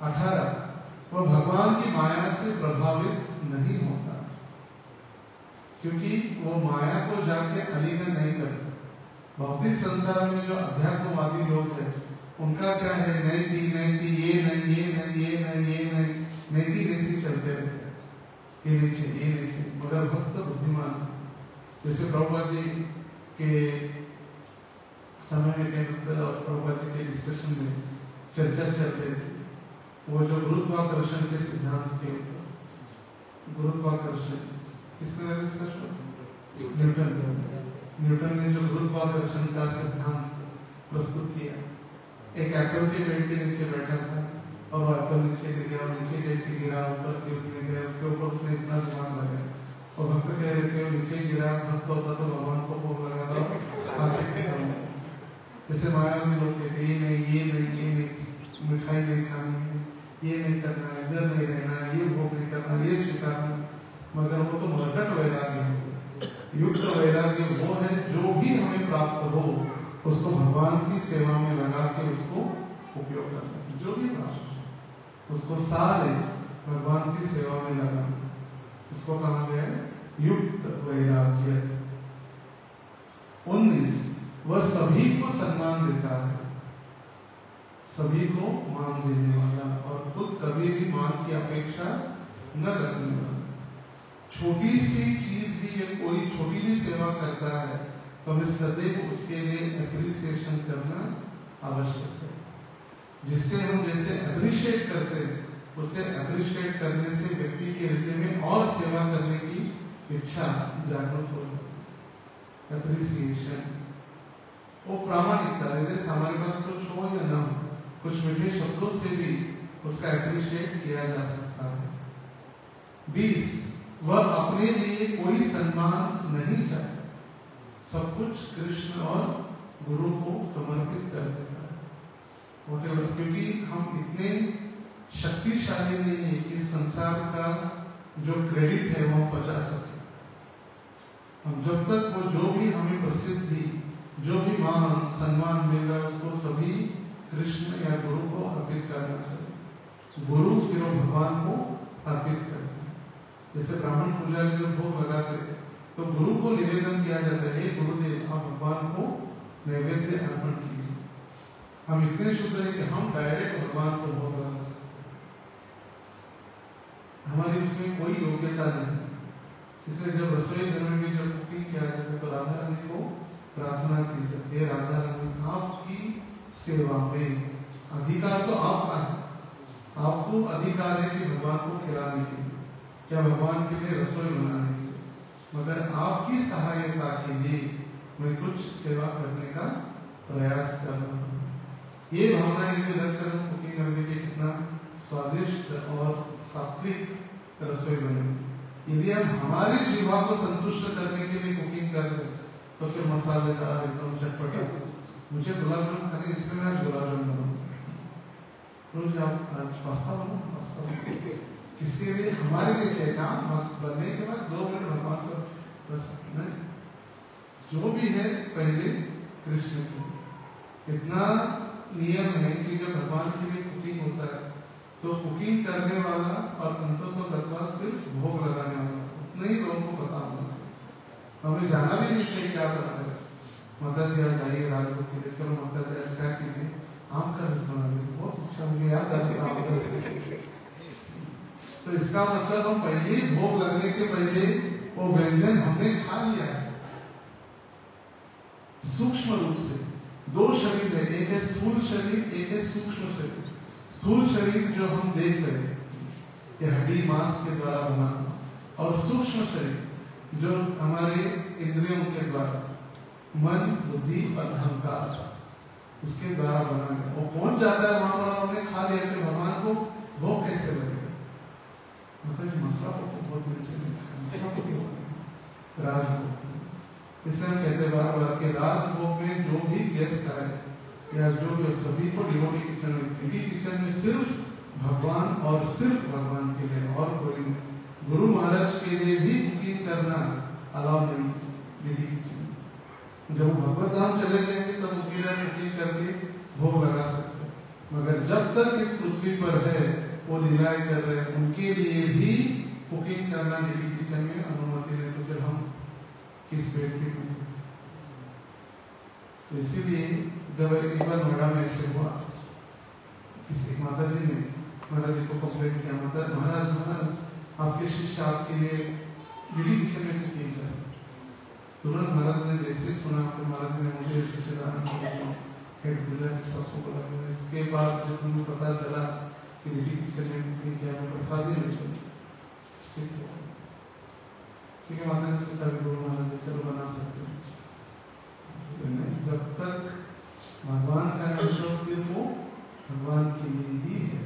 18, वह भगवान की माया से प्रभावित नहीं होता, क्योंकि वो माया को जाके अलीगढ़ नहीं करता। भौतिक संसार में जो अध्यात्मवादी लोग हैं उनका क्या है, नैति नैति, ये नहीं ये नहीं ये नहीं ये नहीं, नैति नैति चलते रहते हैं, ये नहीं चाहिए ये नहीं चाहिए। मगर भक्त बुद्धिमान, जैसे प्रभुपाद जी के समय में के भक्त और प्रभुपाद जी के डिस्कशन में चर्चा चल रही थी, वो जो गुरुत्वाकर्षण के सिद्धांत के ऊपर, गुरुत्वाकर्षण किसने डिस्कस किया? न्यूटन ने जो गुरुत्वाकर्षण का सिद्धांत प्रस्तुत किया, एक एप्पल के पेड़ के नीचे बैठा था और वो एप्पल नीचे गिर गया, और नीचे कैसे गिरा, ऊपर गिरने गया, उसके ऊपर उसने इतना दिमाग लगाया और भक्त कह रहे थे नीचे गिरा, भक्त होता तो भगवान को भोग लगा था। जैसे माया में लोग कहते ये नहीं ये नहीं ये नहीं, मिठाई नहीं खानी है, ये नहीं करना है, इधर नहीं रहना है, ये भोग नहीं करना, ये स्वीकारना, मगर वो तो मरकट वैराग्य है। युक्त वैराग्य वो है जो भी हमें प्राप्त हो उसको भगवान की सेवा में लगा के उसको उपयोग करना, जो भी प्राप्त हो उसको सारे भगवान की सेवा में लगाना, इसको कहा गया है युक्त वैराग्य। 19, वह सभी को सम्मान देता है, सभी को मान देने वाला और खुद कभी भी मान की अपेक्षा न रखने वाला। छोटी सी चीज भी या कोई छोटी भी सेवा करता है तो हमें सदैव उसके लिए एप्रिसिएशन करना आवश्यक है। जिससे हम जैसे अप्रिशिएट करते हैं, उसे अप्रिशिएट करने से व्यक्ति के हृदय में और सेवा करने की इच्छा जागृत हो जाती है। एप्रिसिएशन वो प्रामाणिकता है, जैसे हमारे पास कुछ हो या ना हो, कुछ मीठे शब्दों से भी उसका एप्रिशिएट किया जा सकता है। 20, वह अपने लिए कोई सम्मान नहीं चाहता, सब कुछ कृष्ण और गुरु को समर्पित कर देता है। क्योंकि हम इतने शक्तिशाली नहीं है कि संसार का जो क्रेडिट है वो बचा सके। हम जब तक वो जो भी हमें प्रसिद्धि, जो भी मान सम्मान मिल रहा है उसको सभी कृष्ण या गुरु को अर्पित करना चाहिए। गुरु फिर भगवान को अर्पित करते हैं। जैसे ब्राह्मण पूजा में जब भोग लगाते हैं तो गुरु को निवेदन किया जाता है, हे गुरुदेव आप भगवान को नैवेद्य अर्पण कीजिए। हम इतने शुद्ध हैं कि हम डायरेक्ट भगवान को भोग लगा सकते हैं, हमारी उसमें कोई योग्यता नहीं। इसलिए जब रसोई घर में जब कुकिंग किया जाता है तो राधा रानी को प्रार्थना की जाती है, राधा रानी आपकी सेवा में अधिकार तो आपका है, आपको अधिकार है कि भगवान को खिलाने के लिए या भगवान के लिए रसोई बनाने के लिए, मगर आपकी सहायता के लिए मैं कुछ सेवा करने का प्रयास कर रहा हूँ। ये भावना यदि रखकर हम कुकिंग करने के कितना स्वादिष्ट और सात्विक रसोई बनेगी। यदि हम हमारी जीवा को संतुष्ट करने के लिए कुकिंग कर रहे तो फिर मसालेदार एकदम चटपटा, मुझे गुलाब जामुन खाने इसलिए मैं आज गुलाब जामुन बनाऊंगा, रोज आप आज पास्ता बनाओ, पास्ता इसके लिए हमारे लिए चाहिए काम बनने के बाद 2 मिनट भगवान को बस नहीं, जो भी है पहले कृष्ण को। इतना नियम है कि जब भगवान के लिए कुकिंग होता है तो कुकिंग करने वाला और अंततः सिर्फ भोग लगाने वाला उतने ही लोगों को पता होना चाहिए। हमें जाना भी नहीं चाहिए क्या बना है, माता जी आज जाइए राजभोग के लिए, चलो माता जी आज क्या कीजिए, आम का रस बना लीजिए, बहुत अच्छा मुझे याद आता। तो इसका मतलब हम पहले भोग लगने के पहले वो व्यंजन हमने खा लिया है सूक्ष्म रूप से। 2 शरीर है, एक है स्थूल शरीर, एक है सूक्ष्म शरीर। स्थूल शरीर जो हम देख रहे हैं या हड्डी मांस के द्वारा बना हुआ, और सूक्ष्म शरीर जो हमारे इंद्रियों के द्वारा मन, बुद्धि और अहंकार इसके द्वारा बना गया। वो पहुंच जाता है वहां पर, उन्होंने खा लिया, फिर भगवान को भोग कैसे लगेगा? मतलब मसला को बहुत दिन से मसला को क्यों राजभोग, इसलिए हम कहते बार बार के राजभोग में जो भी गेस्ट आए या जो भी, सभी को डिवोटी किचन में, डिवोटी किचन में सिर्फ भगवान और सिर्फ भगवान के लिए, और कोई नहीं। गुरु महाराज के लिए भी कुकिंग करना अलाउ नहीं डिवोटी किचन में। जब वो भगवत धाम चले जाएंगे तब उनके लिए कुकिंग करके भोग लगा सकते हैं, मगर जब तक इस पृथ्वी पर है वो लीलाएं कर रहे हैं, उनके लिए भी कुकिंग करना डिवोटी किचन में अनुमति नहीं। तो फिर हम किस पेट पे कुकिंग? इसीलिए जब एक बार नोएडा में ऐसे हुआ, किसी माता जी ने महाराज जी को कंप्लेंट किया, महाराज आपके शिष्य आपके लिए डिवोटी किचन में कुकिंग कर। तुरंत महाराज ने जैसे सुना, फिर महाराज ने मुझे हेड बुलाया, सबको बुलाया। इसके बाद जब उनको पता चला कि डिवोटी किचन में कुकिंग किया, मैं प्रसाद ही नहीं बना। ठीक है, माता ने सोचा गुरु महाराज चलो बना सकते हैं, जब तक भगवान का है सिर्फ वो भगवान के लिए ही है।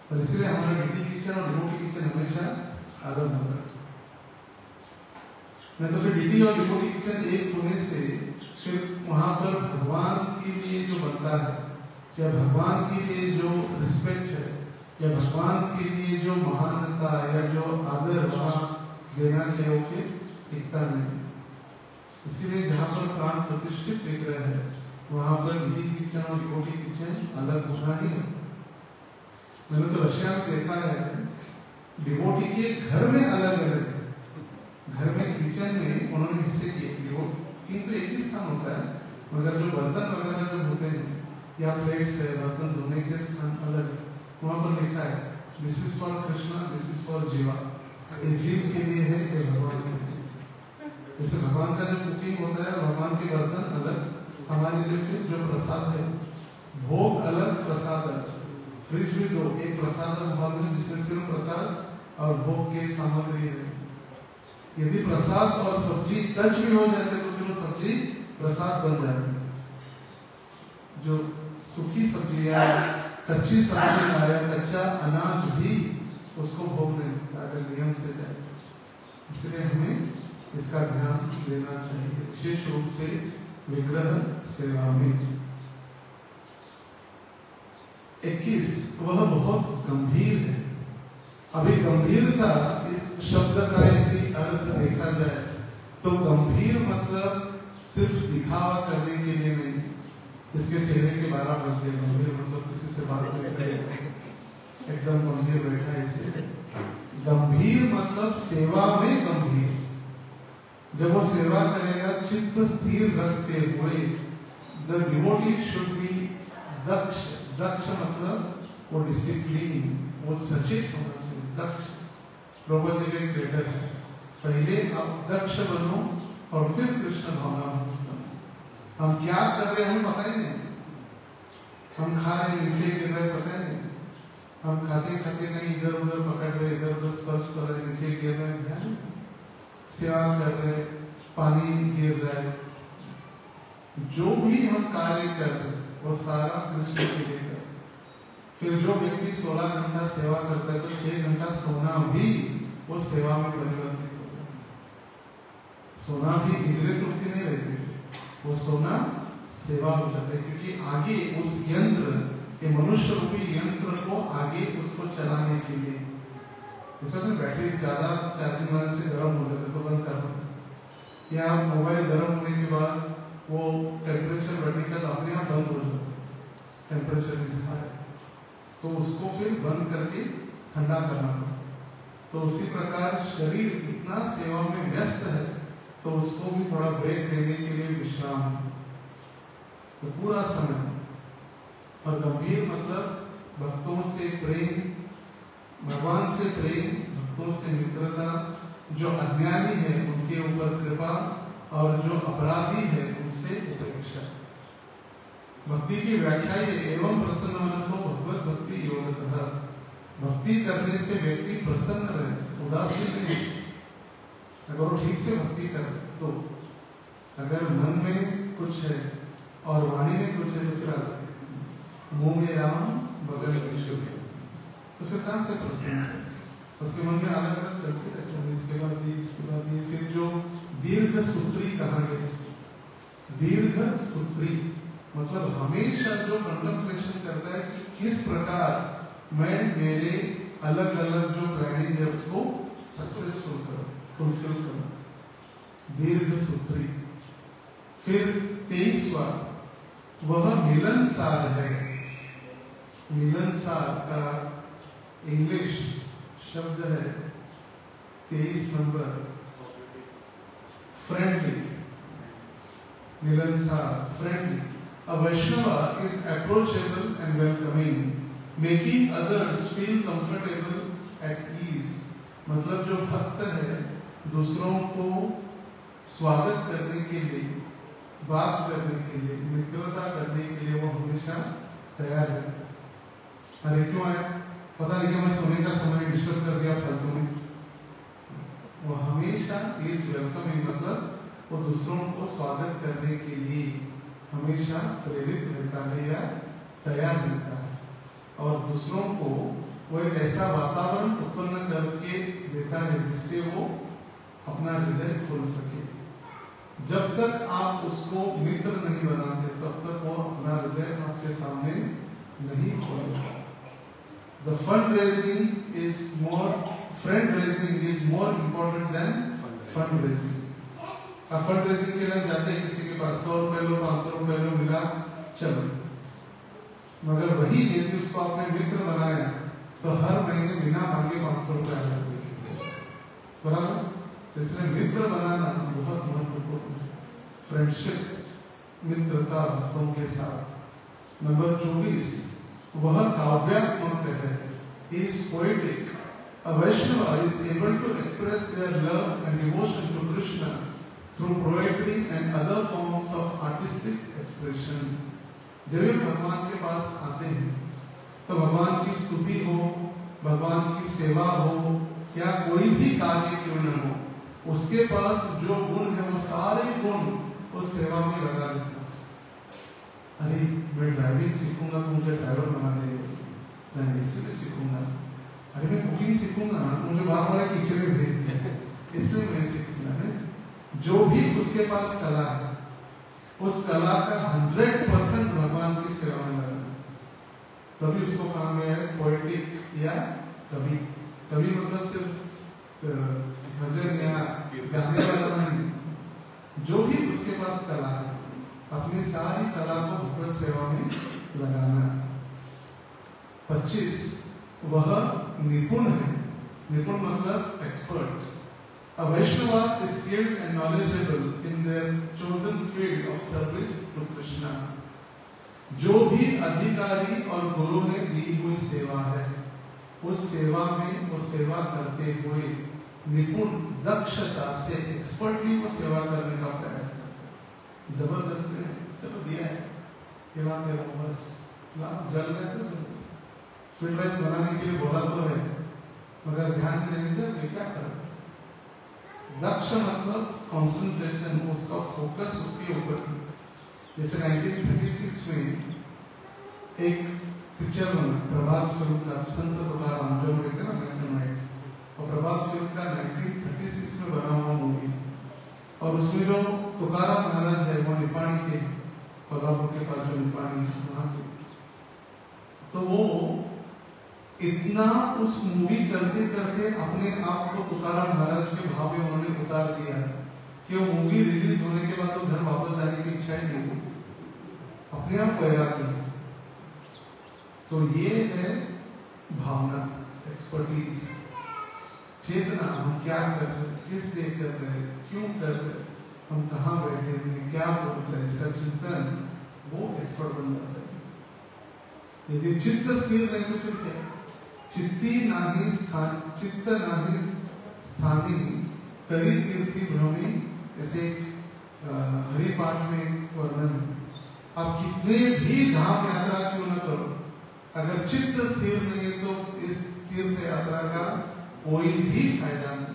और इसलिए हमारा डिवोटी किचन और डिवोटी किचन हमेशा अलग होता है। नहीं तो फिर डिवोटी और डिवोटी किचन एक होने से फिर वहां पर भगवान के लिए जो बनता है, या भगवान के लिए जो रिस्पेक्ट है, या भगवान के लिए जो महानता या जो आदर वहां देना चाहिए, वो फिर टिकता नहीं। इसीलिए जहाँ पर प्राण प्रतिष्ठित विग्रह है वहां पर डिवोटी किचन और डिवोटी किचन अलग होना ही होता है। मैंने तो रशिया में देखा है, डिवोटी के घर में अलग अलग है, घर में किचन में उन्होंने हिस्से किए। किंतु एक ही स्थान होता है, मगर जो बर्तन वगैरह जो होते हैं या प्लेट्स है, बर्तन धोने के स्थान अलग है। वहां पर लिखा है this is for Krishna, this is for जीवा, ये जीव के लिए है, ये भगवान के लिए। जैसे भगवान का जो कुकिंग होता है, भगवान के बर्तन अलग, हमारे लिए फिर जो प्रसाद है, भोग अलग, प्रसाद अलग। फ्रिज भी दो, एक प्रसाद हॉल में जिसमें सिर्फ प्रसाद और भोग के सामग्री है। यदि प्रसाद और सब्जी टच भी हो जाते तो फिर सब्जी प्रसाद बन जाती है। जो सूखी सब्जी या कच्ची सब्जी या कच्चा अनाज भी उसको भोग नहीं मिलता अगर नियम से जाए। इसलिए हमें इसका ध्यान देना चाहिए, विशेष रूप से विग्रह सेवा में। 21 वह बहुत गंभीर है। अभी गंभीरता इस शब्द का यदि अर्थ देखा जाए तो गंभीर मतलब सिर्फ दिखावा करने के लिए नहीं। इसके चेहरे के 12 बज गए, गंभीर मतलब किसी से बात नहीं करेगा, एकदम गंभीर बैठा है। इसे गंभीर मतलब सेवा में गंभीर। जब वो सेवा करेगा चित्त स्थिर रखते हुए, द डिवोटी शुड बी दक्ष। दक्ष मतलब वो डिसिप्लिन, वो सचेत होना चाहिए, दक्ष। प्रभु जी के क्रेडिट है, पहले आप दक्ष बनो और फिर कृष्ण भावना बनो। हम क्या कर रहे हैं हमें पता ही नहीं, हम खा रहे नीचे गिर रहे पता ही नहीं, हम खाते खाते नहीं इधर उधर पकड़ रहे, इधर उधर सर्च कर रहे, नीचे गिर रहे, ध्यान सेवा कर रहे, पानी गिर रहा है। जो भी हम कार्य कर रहे वो सारा कृष्ण के लिए कर। फिर जो व्यक्ति 16 घंटा सेवा करता है तो 6 घंटा सोना भी वो सेवा में परिवर्तित होता है। सोना भी इंद्रिय तृप्ति नहीं रहती, वो सोना सेवा हो जाता है, क्योंकि आगे उस यंत्र के मनुष्य रूपी यंत्र को आगे उसको चलाने के लिए, जैसा कि बैटरी ज्यादा चार्जिंग होने से गर्म हो जाता है तो बंद करना, या मोबाइल गर्म होने के बाद वो टेम्परेचर बढ़ने का तो अपने आप बंद हो जाता है, टेम्परेचर इज हाई, तो उसको फिर बंद करके ठंडा करना पड़ता। तो उसी प्रकार शरीर इतना सेवा में व्यस्त है तो उसको भी थोड़ा ब्रेक देने के लिए विश्राम, तो पूरा समय। और गंभीर मतलब भक्तों से प्रेम, भगवान से प्रेम, भक्तों से मित्रता, जो अज्ञानी है उनके ऊपर कृपा और जो अपराधी है उनसे उपेक्षा। भक्ति की व्याख्या ये एवं प्रसन्न मनसो भगवत भक्ति योगतः, भक्ति करने से व्यक्ति प्रसन्न रहे, उदासीन नहीं। अगर वो ठीक से भक्ति करे तो, अगर मन में कुछ है और वाणी में कुछ है तो फिर मुंह में राम बगल में शिव, तो फिर कहाँ से प्रसन्न है? उसके मन में अलग अलग चलते रहते हैं, इसके बाद ये, इसके बाद ये। फिर जो दीर्घ सूत्री कहा गया इसको, दीर्घ सूत्री मतलब हमेशा जो कंटेम्पलेशन करता है कि किस प्रकार मैं मेरे अलग अलग जो प्लानिंग है उसको सक्सेसफुल करूं, फुलफिल करूं, दीर्घ सूत्री। फिर 23वां वह मिलनसार है। मिलनसार का इंग्लिश शब्द है 23 नंबर, फ्रेंडली। मिलनसार, friendly. A Vaishnava is approachable and welcoming, making others feel comfortable at ease. मतलब जो भक्त है दूसरों को स्वागत करने के लिए, बात करने के लिए, मित्रता करने के लिए वो हमेशा तैयार रहता है। अरे क्यों आया? पता नहीं कि मैं सोने का समय डिस्टर्ब कर दिया फालतू में। वो हमेशा इज वेलकमिंग मतलब वो दूसरों को स्वागत करने के लिए हमेशा प्रेरित रहता है या तैयार रहता है, और दूसरों को वो एक ऐसा वातावरण उत्पन्न करके देता है जिससे वो अपना हृदय खोल सके। जब तक आप उसको मित्र नहीं बनाते तब तक वो अपना हृदय आपके सामने नहीं खोलेगा। The fundraising is more, fundraising is more important than fundraising. अब फंडरेजिंग के लिए हम जाते हैं किसी के पास 100 रुपए लो, 500 रुपए लो, मिला चलो, मगर वही यदि उसको आपने मित्र बनाया तो हर महीने बिना मांगे 500 रुपए आ जाते, बराबर? इसलिए मित्र बनाना बहुत महत्वपूर्ण है, फ्रेंडशिप, मित्रता भक्तों के साथ। नंबर 24 वह काव्यात्मक है, is poetic. A Vaishnava is able to express their love and devotion to Krishna through poetry and other forms of artistic expression. जब ये भगवान के पास आते हैं तो भगवान की स्तुति हो, भगवान की सेवा हो या कोई भी कार्य क्यों न हो, उसके पास जो गुण है वो सारे गुण उस सेवा में लगा देता है। अरे मैं ड्राइविंग सीखूंगा तो मुझे ड्राइवर बना देंगे, मैं इसलिए सीखूंगा। अरे मैं कुकिंग सीखूंगा तो मुझे बार बार किचन में भेज दिया, इसलिए मैं सीखूंगा। जो भी उसके पास कला है उस कला का 100% भगवान की सेवा में लगा, तभी उसको कहा गया है पोएटिक या कवि। कवि मतलब सिर्फ भजन या गाने वाला नहीं, जो भी उसके पास कला है अपनी सारी कला को भगवत सेवा में लगाना। 25 वह निपुण है। निपुण मतलब expert. A Vaishnava is skilled and knowledgeable in their chosen field of service to Krishna. जो भी अधिकारी और गुरु ने दी हुई सेवा है उस सेवा में वो सेवा करते हुए निपुण दक्षता से एक्सपर्टली वो सेवा करने का प्रयास करते हैं। जबरदस्त है, चलो दिया है, खिला दे रहा हूँ बस, जल गए तो स्वीट राइस बनाने के लिए बोला तो है, मगर ध्यान नहीं देंगे क्या करें। दक्ष मतलब कंसंट्रेशन, उसका फोकस उसके ऊपर। जैसे 1936 में एक पिक्चर बना प्रभात फिल्म का, संत तुकाराम जो कहते हैं ना ब्लैक एंड व्हाइट, और प्रभात फिल्म का 1936 में बना हुआ मूवी, और उसमें जो तुकाराम महाराज है वो निपाणी के, कोल्हापुर के पास जो निपाणी वहां के, तो वो इतना उस मूवी करते करते अपने आप को तुकाराम महाराज के भाव में उन्होंने उतार दिया है कि वो मूवी रिलीज होने के बाद तो घर वापस जाने की इच्छा ही नहीं हुई, अपने आप को याद किया। तो ये है भावना, एक्सपर्टीज, चेतना। हम क्या कर रहे हैं, किस लिए कर रहे हैं, क्यों कर रहे हैं, हम कहाँ बैठे हैं, क्या बोल रहे हैं, इसका चिंतन, वो एक्सपर्ट बन जाता है। यदि चित्त स्थिर नहीं तो फिर क्या? चित्ती नाही स्थान, चित्त नाही स्थानी तरी तीर्थी भ्रमी, ऐसे हरि पाठ में वर्णन है। आप कितने भी धाम यात्रा क्यों न करो, अगर चित्त स्थिर नहीं है तो इस तीर्थ यात्रा का कोई भी फायदा नहीं।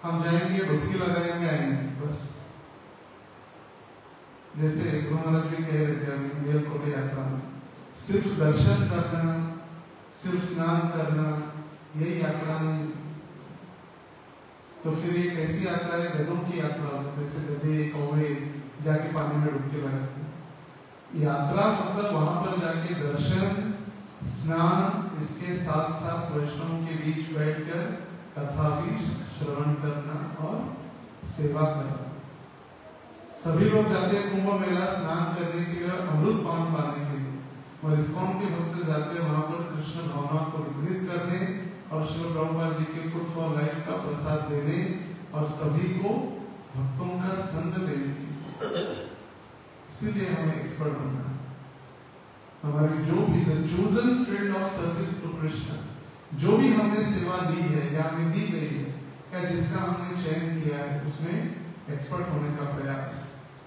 हम जाएंगे, डुबकी लगाएंगे, आएंगे बस। जैसे गुरु महाराज भी कह रहे थे अभी मेलकोट यात्रा में, सिर्फ दर्शन करना, सिर्फ स्नान करना, यही यात्रा नहीं। तो फिर ये कैसी यात्रा है? गधों की यात्रा होती है, जैसे गधे कौवे जाके पानी में डुबकी लगाते हैं। यात्रा मतलब वहां पर जाके दर्शन, स्नान, इसके साथ साथ वैष्णवों के बीच बैठकर कथा भी श्रवण करना और सेवा करना। सभी लोग जाते हैं कुंभ मेला स्नान करने के लिए, अमृत पान पाने के लिए, और इस्कॉन के भक्त जाते हैं वहां पर कृष्ण भावना को वितरित करने और श्री प्रभुपाद जी के फूड फॉर लाइफ का प्रसाद देने और सभी को भक्तों का संग देने के। इसीलिए हमें एक्सपर्ट बनना है। हमारी जो भी chosen field of service to Krishna, जो भी हमने सेवा दी है या हमें दी गई है या जिसका हमने चयन किया है, उसमें एक्सपर्ट होने का प्रयास।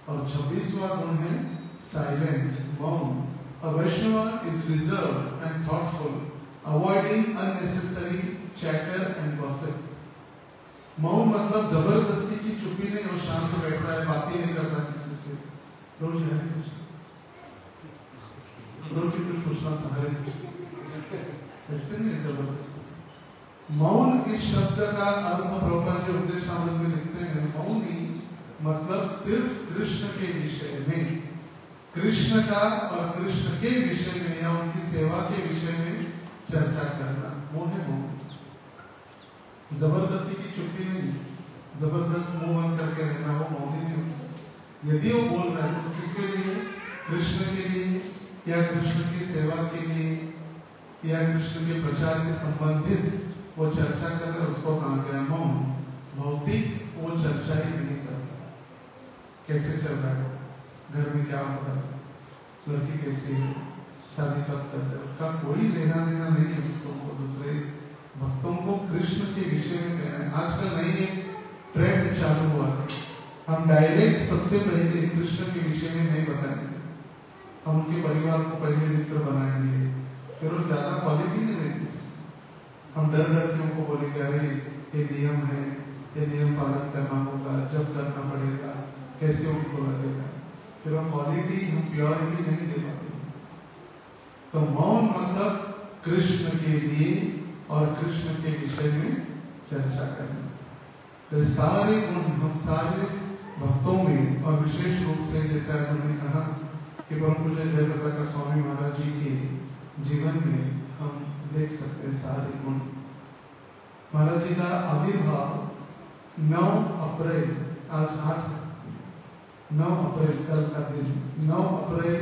और 26वां गुण है साइलेंट, मौन। A Vaishnava is reserved and thoughtful, avoiding unnecessary chatter and gossip. मौन मतलब जबरदस्ती की चुप्पी नहीं, और शांत बैठता है, बातें नहीं करता किसी से। रोज है रोज कुछ पूछना था, हरे ऐसे नहीं जबरदस्ती। मौन इस शब्द का अर्थ प्रभुपाद जी उपदेशामृत में लिखते हैं, मौनी मतलब सिर्फ कृष्ण के विषय में, कृष्ण का और कृष्ण के विषय में या उनकी सेवा के विषय में चर्चा करना, वो है मौन। जबरदस्ती की चुप्पी नहीं, जबरदस्त मुंह बंद करके रहना, वो मौन नहीं होता। यदि वो बोल रहा है तो किसके लिए? कृष्ण के लिए, या कृष्ण की सेवा के लिए, या कृष्ण के प्रचार के संबंधित वो चर्चा कर रहे, उसको कहा गया मौन। भौतिक वो चर्चा ही नहीं करता। कैसे चल रहा है घर में, क्या हो रहा है, लड़की कैसी है, शादी कब कर रहे, उसका कोई लेना देना नहीं है। भक्तों को, दूसरे भक्तों को कृष्ण के विषय में कहना है। आजकल नई एक ट्रेंड चालू हुआ है, हम डायरेक्ट सबसे पहले कृष्ण के विषय में नहीं बताएंगे, हम उनके परिवार को पहले मित्र बनाएंगे, फिर वो ज्यादा क्वालिटी नहीं देंगे। हम डर डर के उनको बोलेंगे, अरे ये नियम है, ये नियम पालन करना होगा, जब करना पड़ेगा, कैसे उनको लगेगा, फिर हम क्वालिटी, हम प्योरिटी नहीं दे पाते। तो मौन मतलब कृष्ण के लिए और कृष्ण के विषय में चर्चा करना। तो सारे गुण हम सारे भक्तों में, और विशेष रूप से जैसा हमने कहा कि परम पूज्य जयप्रकाश स्वामी महाराज जी के जीवन में हम देख सकते हैं सारे गुण। महाराज जी का आविर्भाव 9 अप्रैल, आज 9 अप्रैल कल का दिन, 9 अप्रैल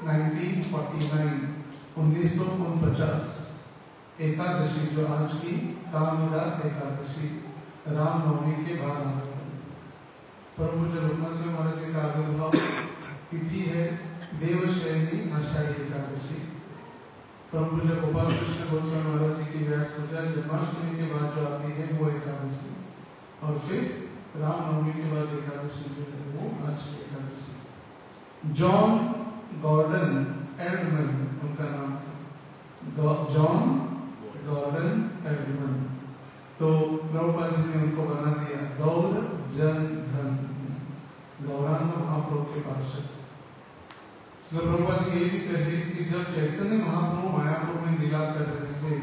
1949 एकादशी, जो आज की कामदा एकादशी, रामनवमी के बाद आ रहा है। परम पूज्य लोकनाथ स्वामी महाराज जी का आविर्भाव तिथि है देवशयनी आषाढ़ी एकादशी। परम पूज्य गोपाल कृष्ण गोस्वामी महाराज जी की व्यास पूजा जन्माष्टमी के बाद जो आती है वो एकादशी, और फिर रामनवमी के बाद एकादशी जो है वो आज की एकादशी। जॉन गॉर्डन एडमन उनका नाम था, जॉन गॉर्डन एडमन। तो प्रभुपाद जी ने उनको बना दिया गौर जन धन, गौरांग महाप्रभु के पार्षद। प्रभुपाद जी ये भी कहे कि जब चैतन्य महाप्रभु मायापुर में लीला कर रहे थे,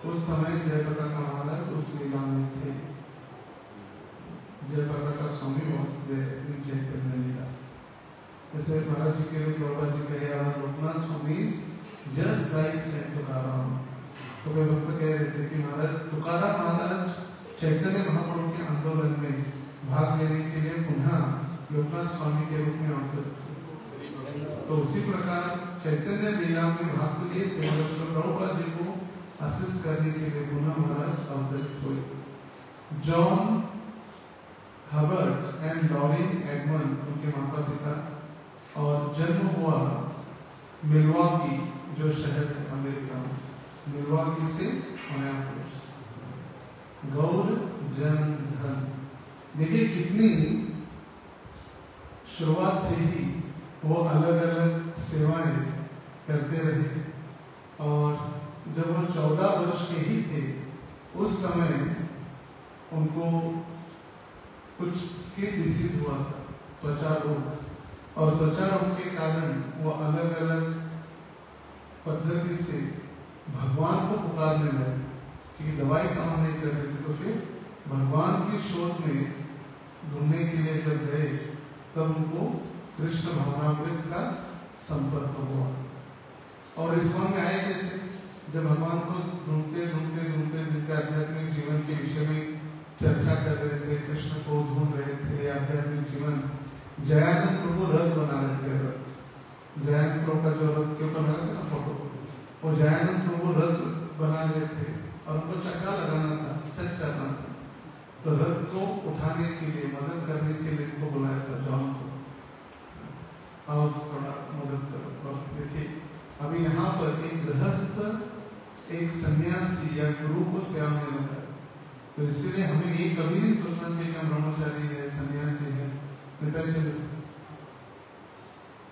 उस समय जयप्रकाश महाराज उस लीला में थे। जयप्रकाश स्वामी was there in चैतन्य लीला। जैसे महाराज जी के लिए प्रभुपाद जी कहे, लोकनाथ स्वामी is just like Saint Tukaram. तो वे भक्त कह रहे थे कि महाराज तुकाराम महाराज चैतन्य महाप्रभु के आंदोलन में भाग लेने के लिए पुनः लोकनाथ स्वामी के रूप में अवतरित हुए। तो उसी प्रकार चैतन्य लीला में भाग लिए थे, प्रभुपाद जी को असिस्ट करने के लिए पुनः महाराज अवतरित हुए। John Hubert and Lorin Edmund उनके माता पिता, और जन्म हुआ मिल्वॉकी जो शहर है अमेरिका में, मिल्वॉकी से मायापुर। गौर जन धन, देखिए कितनी शुरुआत से ही वो अलग अलग सेवाएं करते रहे, और जब वो 14 वर्ष के ही थे उस समय उनको कुछ स्किन डिसीज हुआ था, त्वचा रोग, और त्वचा रोग के कारण वो अलग अलग पद्धति से भगवान को पुकारने लगे कि दवाई काम नहीं कर रही थी। तो फिर भगवान की शोध में ढूंढने के लिए जब गए तब उनको कृष्ण भावनामृत का संपर्क हुआ। और इस्कॉन में आए कैसे? जब भगवान को ढूंढते ढूंढते ढूंढते जिनके आध्यात्मिक जीवन के विषय में चर्चा कर रहे थे, कृष्ण को ढूंढ रहे थे, आध्यात्मिक जीवन, जयानंद प्रभु रथ बना रहे थे। रथ जयानंद प्रभु का जो रथ के ऊपर लगा था ना फोटो, वो जयानंद प्रभु रथ बना रहे थे और उनको चक्का लगाना था, सेट करना था। तो रथ को उठाने के लिए, मदद करने के लिए इनको बुलाया था जॉन को, और थोड़ा मदद करो। और देखिए अभी यहाँ पर एक गृहस्थ, एक सन्यासी या गुरु को सेवा में लगा, तो इसीलिए हमें ये कभी नहीं सोचना चाहिए कि हम ब्रह्मचारी है, सन्यासी है, पिताजी।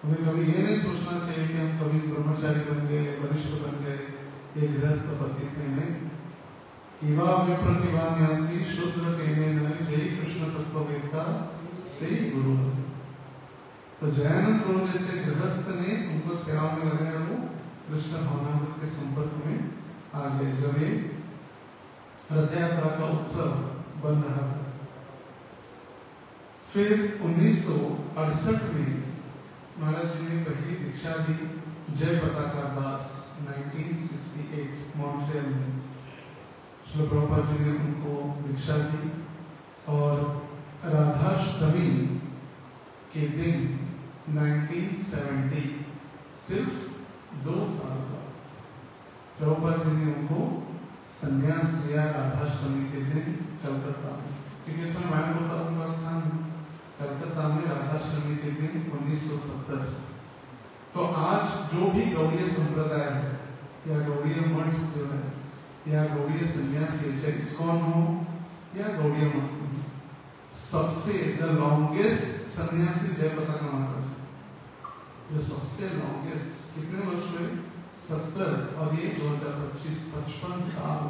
हमें कभी ये नहीं सोचना चाहिए कि हम कभी ब्रह्मचारी बन गए, वरिष्ठ बन गए, एक गृहस्थ पति थे। नहीं, इवा विप्रतिभा न्यासी शूद्र कहने नहीं, जय कृष्ण तत्ववेत्ता सही गुरु है। तो जयानंद प्रभु जैसे गृहस्थ ने उनको सेवा में लगाया, वो कृष्ण भावनामृत के संपर्क में आ गए जब ये रथ यात्रा का उत्सव बन रहा था। फिर 1968 में महाराज जी ने पहली दीक्षा दी, जय पताका दास, 1968 मॉन्ट्रियल में श्री प्रभुपाद जी ने उनको दीक्षा दी। और राधाष्टमी के दिन 1970, सिर्फ 2 साल बाद प्रभुपाद जी ने उनको संन्यास दिया राधाष्टमी के दिन कलकत्ता में, क्योंकि इस समय मायापुर उनका स्थान कलकत्ता में राधाष्टमी के दिन 1970। तो आज जो भी गौड़ीय संप्रदाय है या गौड़ीय मठ जो है या गौड़ीय सन्यासी, चाहे इस्कॉन हो या गौड़ीय मठ, सबसे द लॉन्गेस्ट सन्यासी जय पताका महाराज, जो सबसे लॉन्गेस्ट, कितने वर्ष हुए? 70, और ये 2025, 55 साल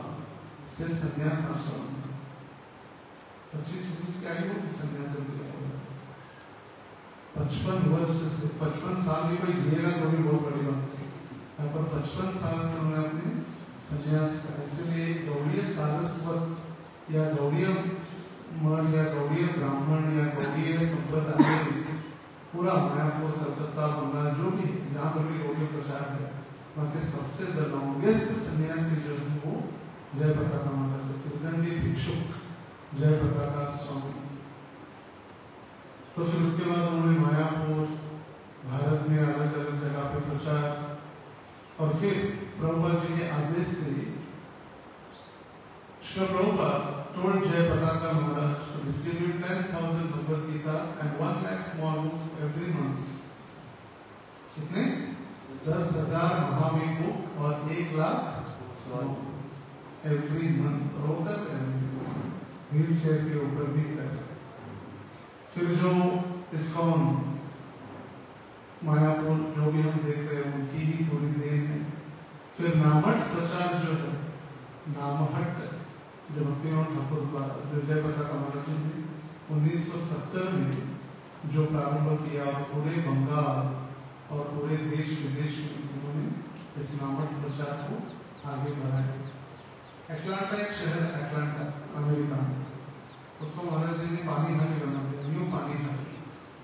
से सन्यास आश्रम में। 25-26 की आयु होगी सन्यास जब लिया होगा, 55 वर्ष से, 55 साल भी कोई जिएगा तो भी बहुत बड़ी बात है। यहाँ पर 55 साल से उन्होंने अपने सन्यास का, इसलिए गौड़ीय सारस्वत या गौड़ीय मठ या गौड़ीय ब्राह्मण या गौड़ीय संप्रदाय पूरा मायापुर, कलकत्ता, बंगाल, जो भी जहाँ पर भी गौड़ीय प्रचार है, वहाँ के सबसे द लॉन्गेस्ट सन्यासी जो है वो जय पताका महाराज, त्रिदंडी भिक्षुक जय पताका स्वामी। तो फिर उसके बाद उन्होंने मायापुर, भारत में अलग अलग जगह पे प्रचार, और फिर प्रभुपाद जी के आदेश से Shri Prabhupada told Jay Pataka Maharaj to distribute 10,000 Bhagavad Gita and 1 lakh small books every month. कितने? 10,000 महावीर बुक और 1 लाख every month, रोकर व्हील चेयर के ऊपर भी कर। फिर जो इस्कॉन मायापुर जो भी हम देख रहे हैं उनकी ही पूरी देन है। फिर नामहट्ट प्रचार जो है, नामहट्ट जो भक्तिनाथ ठाकुर द्वारा, जो जय पताका महाराज ने 1970 में जो प्रारंभ किया, पूरे बंगाल और पूरे देश विदेश में उन्होंने इस नामहट्ट प्रचार को आगे बढ़ाया। एटलांटा एक शहर, एटलांटा अमेरिका में, उसको महाराज जी ने पानी हांडी बना दिया, न्यू पानी हांडी,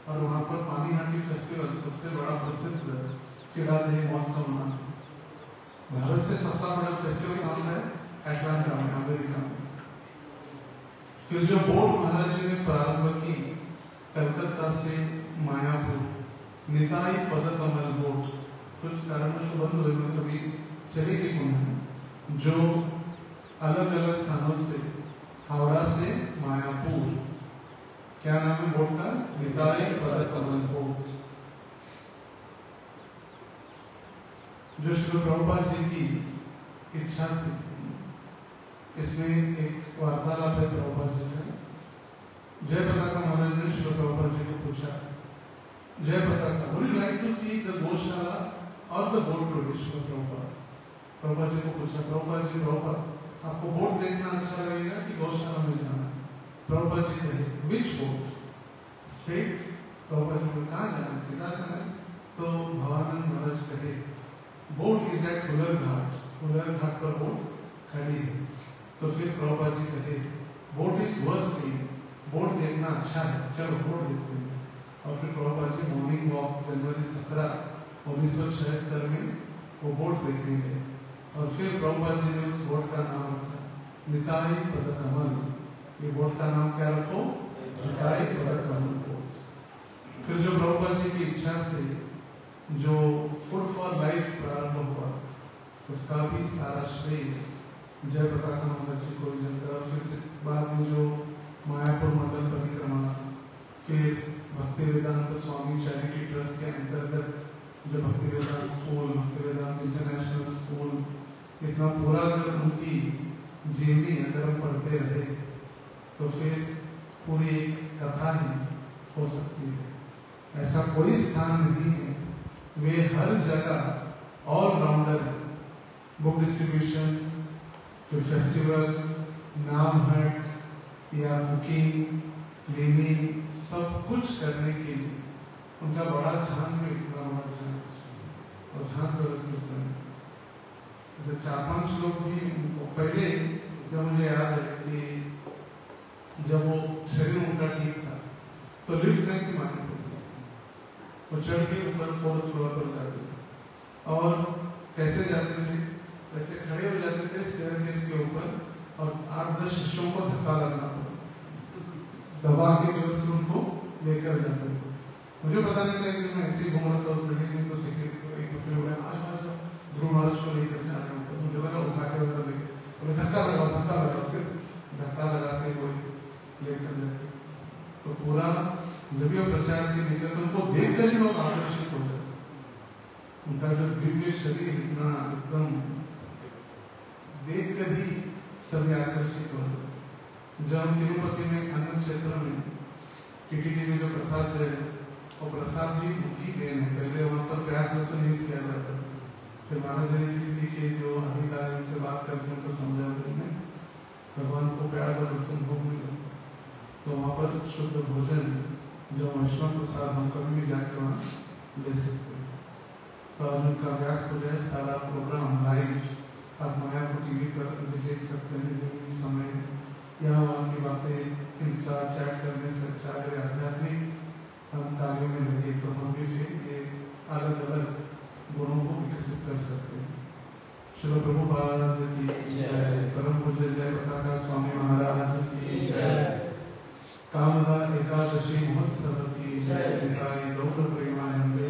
और वहाँ पर पानी हांडी फेस्टिवल सबसे बड़ा प्रसिद्ध चिड़ादेही महोत्सव मनाते। भारत से सबसे बड़ा फेस्टिवल कहाँ है? एटलांटा में, अमेरिका में। फिर जो बोट महाराज जी ने प्रारंभ की कलकत्ता से मायापुर, निताई पदकमल बोट, कुछ कारणों से बंद हुए, कभी चलेगी पुनः, जो अलग अलग स्थानों से, हावड़ा से मायापुर, क्या नाम है बोट का? निताई पदकमल बोट, जो श्री प्रभुपाद जी की इच्छा थी। इसमें एक वार्तालाप है प्रभुपाद जी का। जय पताका महाराज ने श्री प्रभुपाद जी को पूछा, जय पताका, would you like to see the गौशाला or the boat today? Shri Prabhupada, Prabhupada ji को पूछा, प्रभुपाद आपको बोट देखना अच्छा लगेगा कि गौशाला में जाना? प्रभुपाद जी कहे विच बोट? स्ट्रेट? प्रभुपाद जी को कहाँ जाना, सीधा जाना? तो भवानंद महाराज कहे बोट इज एट हुलर घाट, हुलर घाट पर बोट खड़ी है। तो फिर प्रभुपाद जी कहे boat is worth seeing, boat देखना अच्छा है, चलो बोट देखते हैं। और फिर प्रभुपाद जी मॉर्निंग वॉक जनवरी 17, 1976 में वो बोट देखने गए। और फिर प्रभुपाद जी ने उस बोट का नाम रखा निताई पदकमल। ये बोट का नाम क्या रखो? निताई पदकमल बोट। फिर जो प्रभुपाद जी की इच्छा से जो फूड फॉर लाइफ प्रारंभ हुआ, उसका भी सारा श्रेय जय प्रकाश महाराज जी को जाता है। फिर बाद में जो मायापुर मंडल परिक्रमा, फिर भक्ति वेदांत स्वामी चैरिटी ट्रस्ट के अंतर्गत जो भक्ति वेदांत स्कूल, भक्ति वेदांत इंटरनेशनल स्कूल, इतना पूरा अगर उनकी जीवनी अगर हम पढ़ते रहे तो फिर पूरी एक कथा ही हो सकती है। ऐसा कोई स्थान नहीं है, वे हर जगह ऑलराउंडर है। बुक डिस्ट्रीब्यूशन, फिर फेस्टिवल, नाम हट या बुकिंग, क्लीनिंग, सब कुछ करने के लिए उनका बड़ा ध्यान में, इतना बड़ा ध्यान और ध्यान रखते हैं। जैसे 4-5 लोग भी पहले, जब मुझे याद है कि जब वो शरीर उनका ठीक था तो लिफ्ट नहीं थी मानी पड़ती, वो चढ़ के ऊपर 4th फ्लोर पर जाते थे। और कैसे जाते थे? ऐसे खड़े हो जाते थे स्टेयरकेस के ऊपर और 8-10 शिष्यों को धक्का लगाना पड़ा, दबा के जो से उनको लेकर जाते थे। मुझे पता नहीं था कि मैं ऐसे ही घूम रहा था उस बिल्डिंग में, तो एक पत्नी बोले आज ध्रुव महाराज को लेकर जा रहे हैं। मुझे लगा उठा के उधर लेके, बोले धक्का लगाओ, फिर धक्का लगा के वो लेकर जाते। तो पूरा जब भी प्रचार के निकले तो उनको देखकर ही लोग आकर्षित हो जाते। उनका जो दिव्य शरीर इतना एकदम देखकर ही सभी आकर्षित हो जाते। जब हम तिरुपति में अन्न क्षेत्र में टीटीडी में जो प्रसाद दे रहे, वो प्रसाद भी उनकी देन है। पहले वहाँ पर प्याज लहसुन यूज किया जाता था, फिर महाराज ने टीटीडी के जो अधिकारी से बात करके उनको समझा उन्होंने भगवान को प्याज और लहसुन भोग नहीं लगता, तो वहाँ पर शुद्ध भोजन जो वैष्णव प्रसाद हम कभी भी जाके वहाँ ले सकते हैं। तो उनका व्यास हो जाए सारा प्रोग्राम लाइव आप मायापुर टीवी पर देख सकते हैं। जो भी समय है यहाँ वहाँ की बातें इंस्टा चैट करने से अच्छा अगर आध्यात्मिक हम कार्यों में लगे तो हम भी फिर ये अलग अलग गुणों को विकसित कर सकते हैं। श्री प्रभुपाद की जय। परम पूज्य जय प्रकाश स्वामी महाराज की जय। कामदा एकादशी महोत्सव की जय। गौर प्रेमानंद।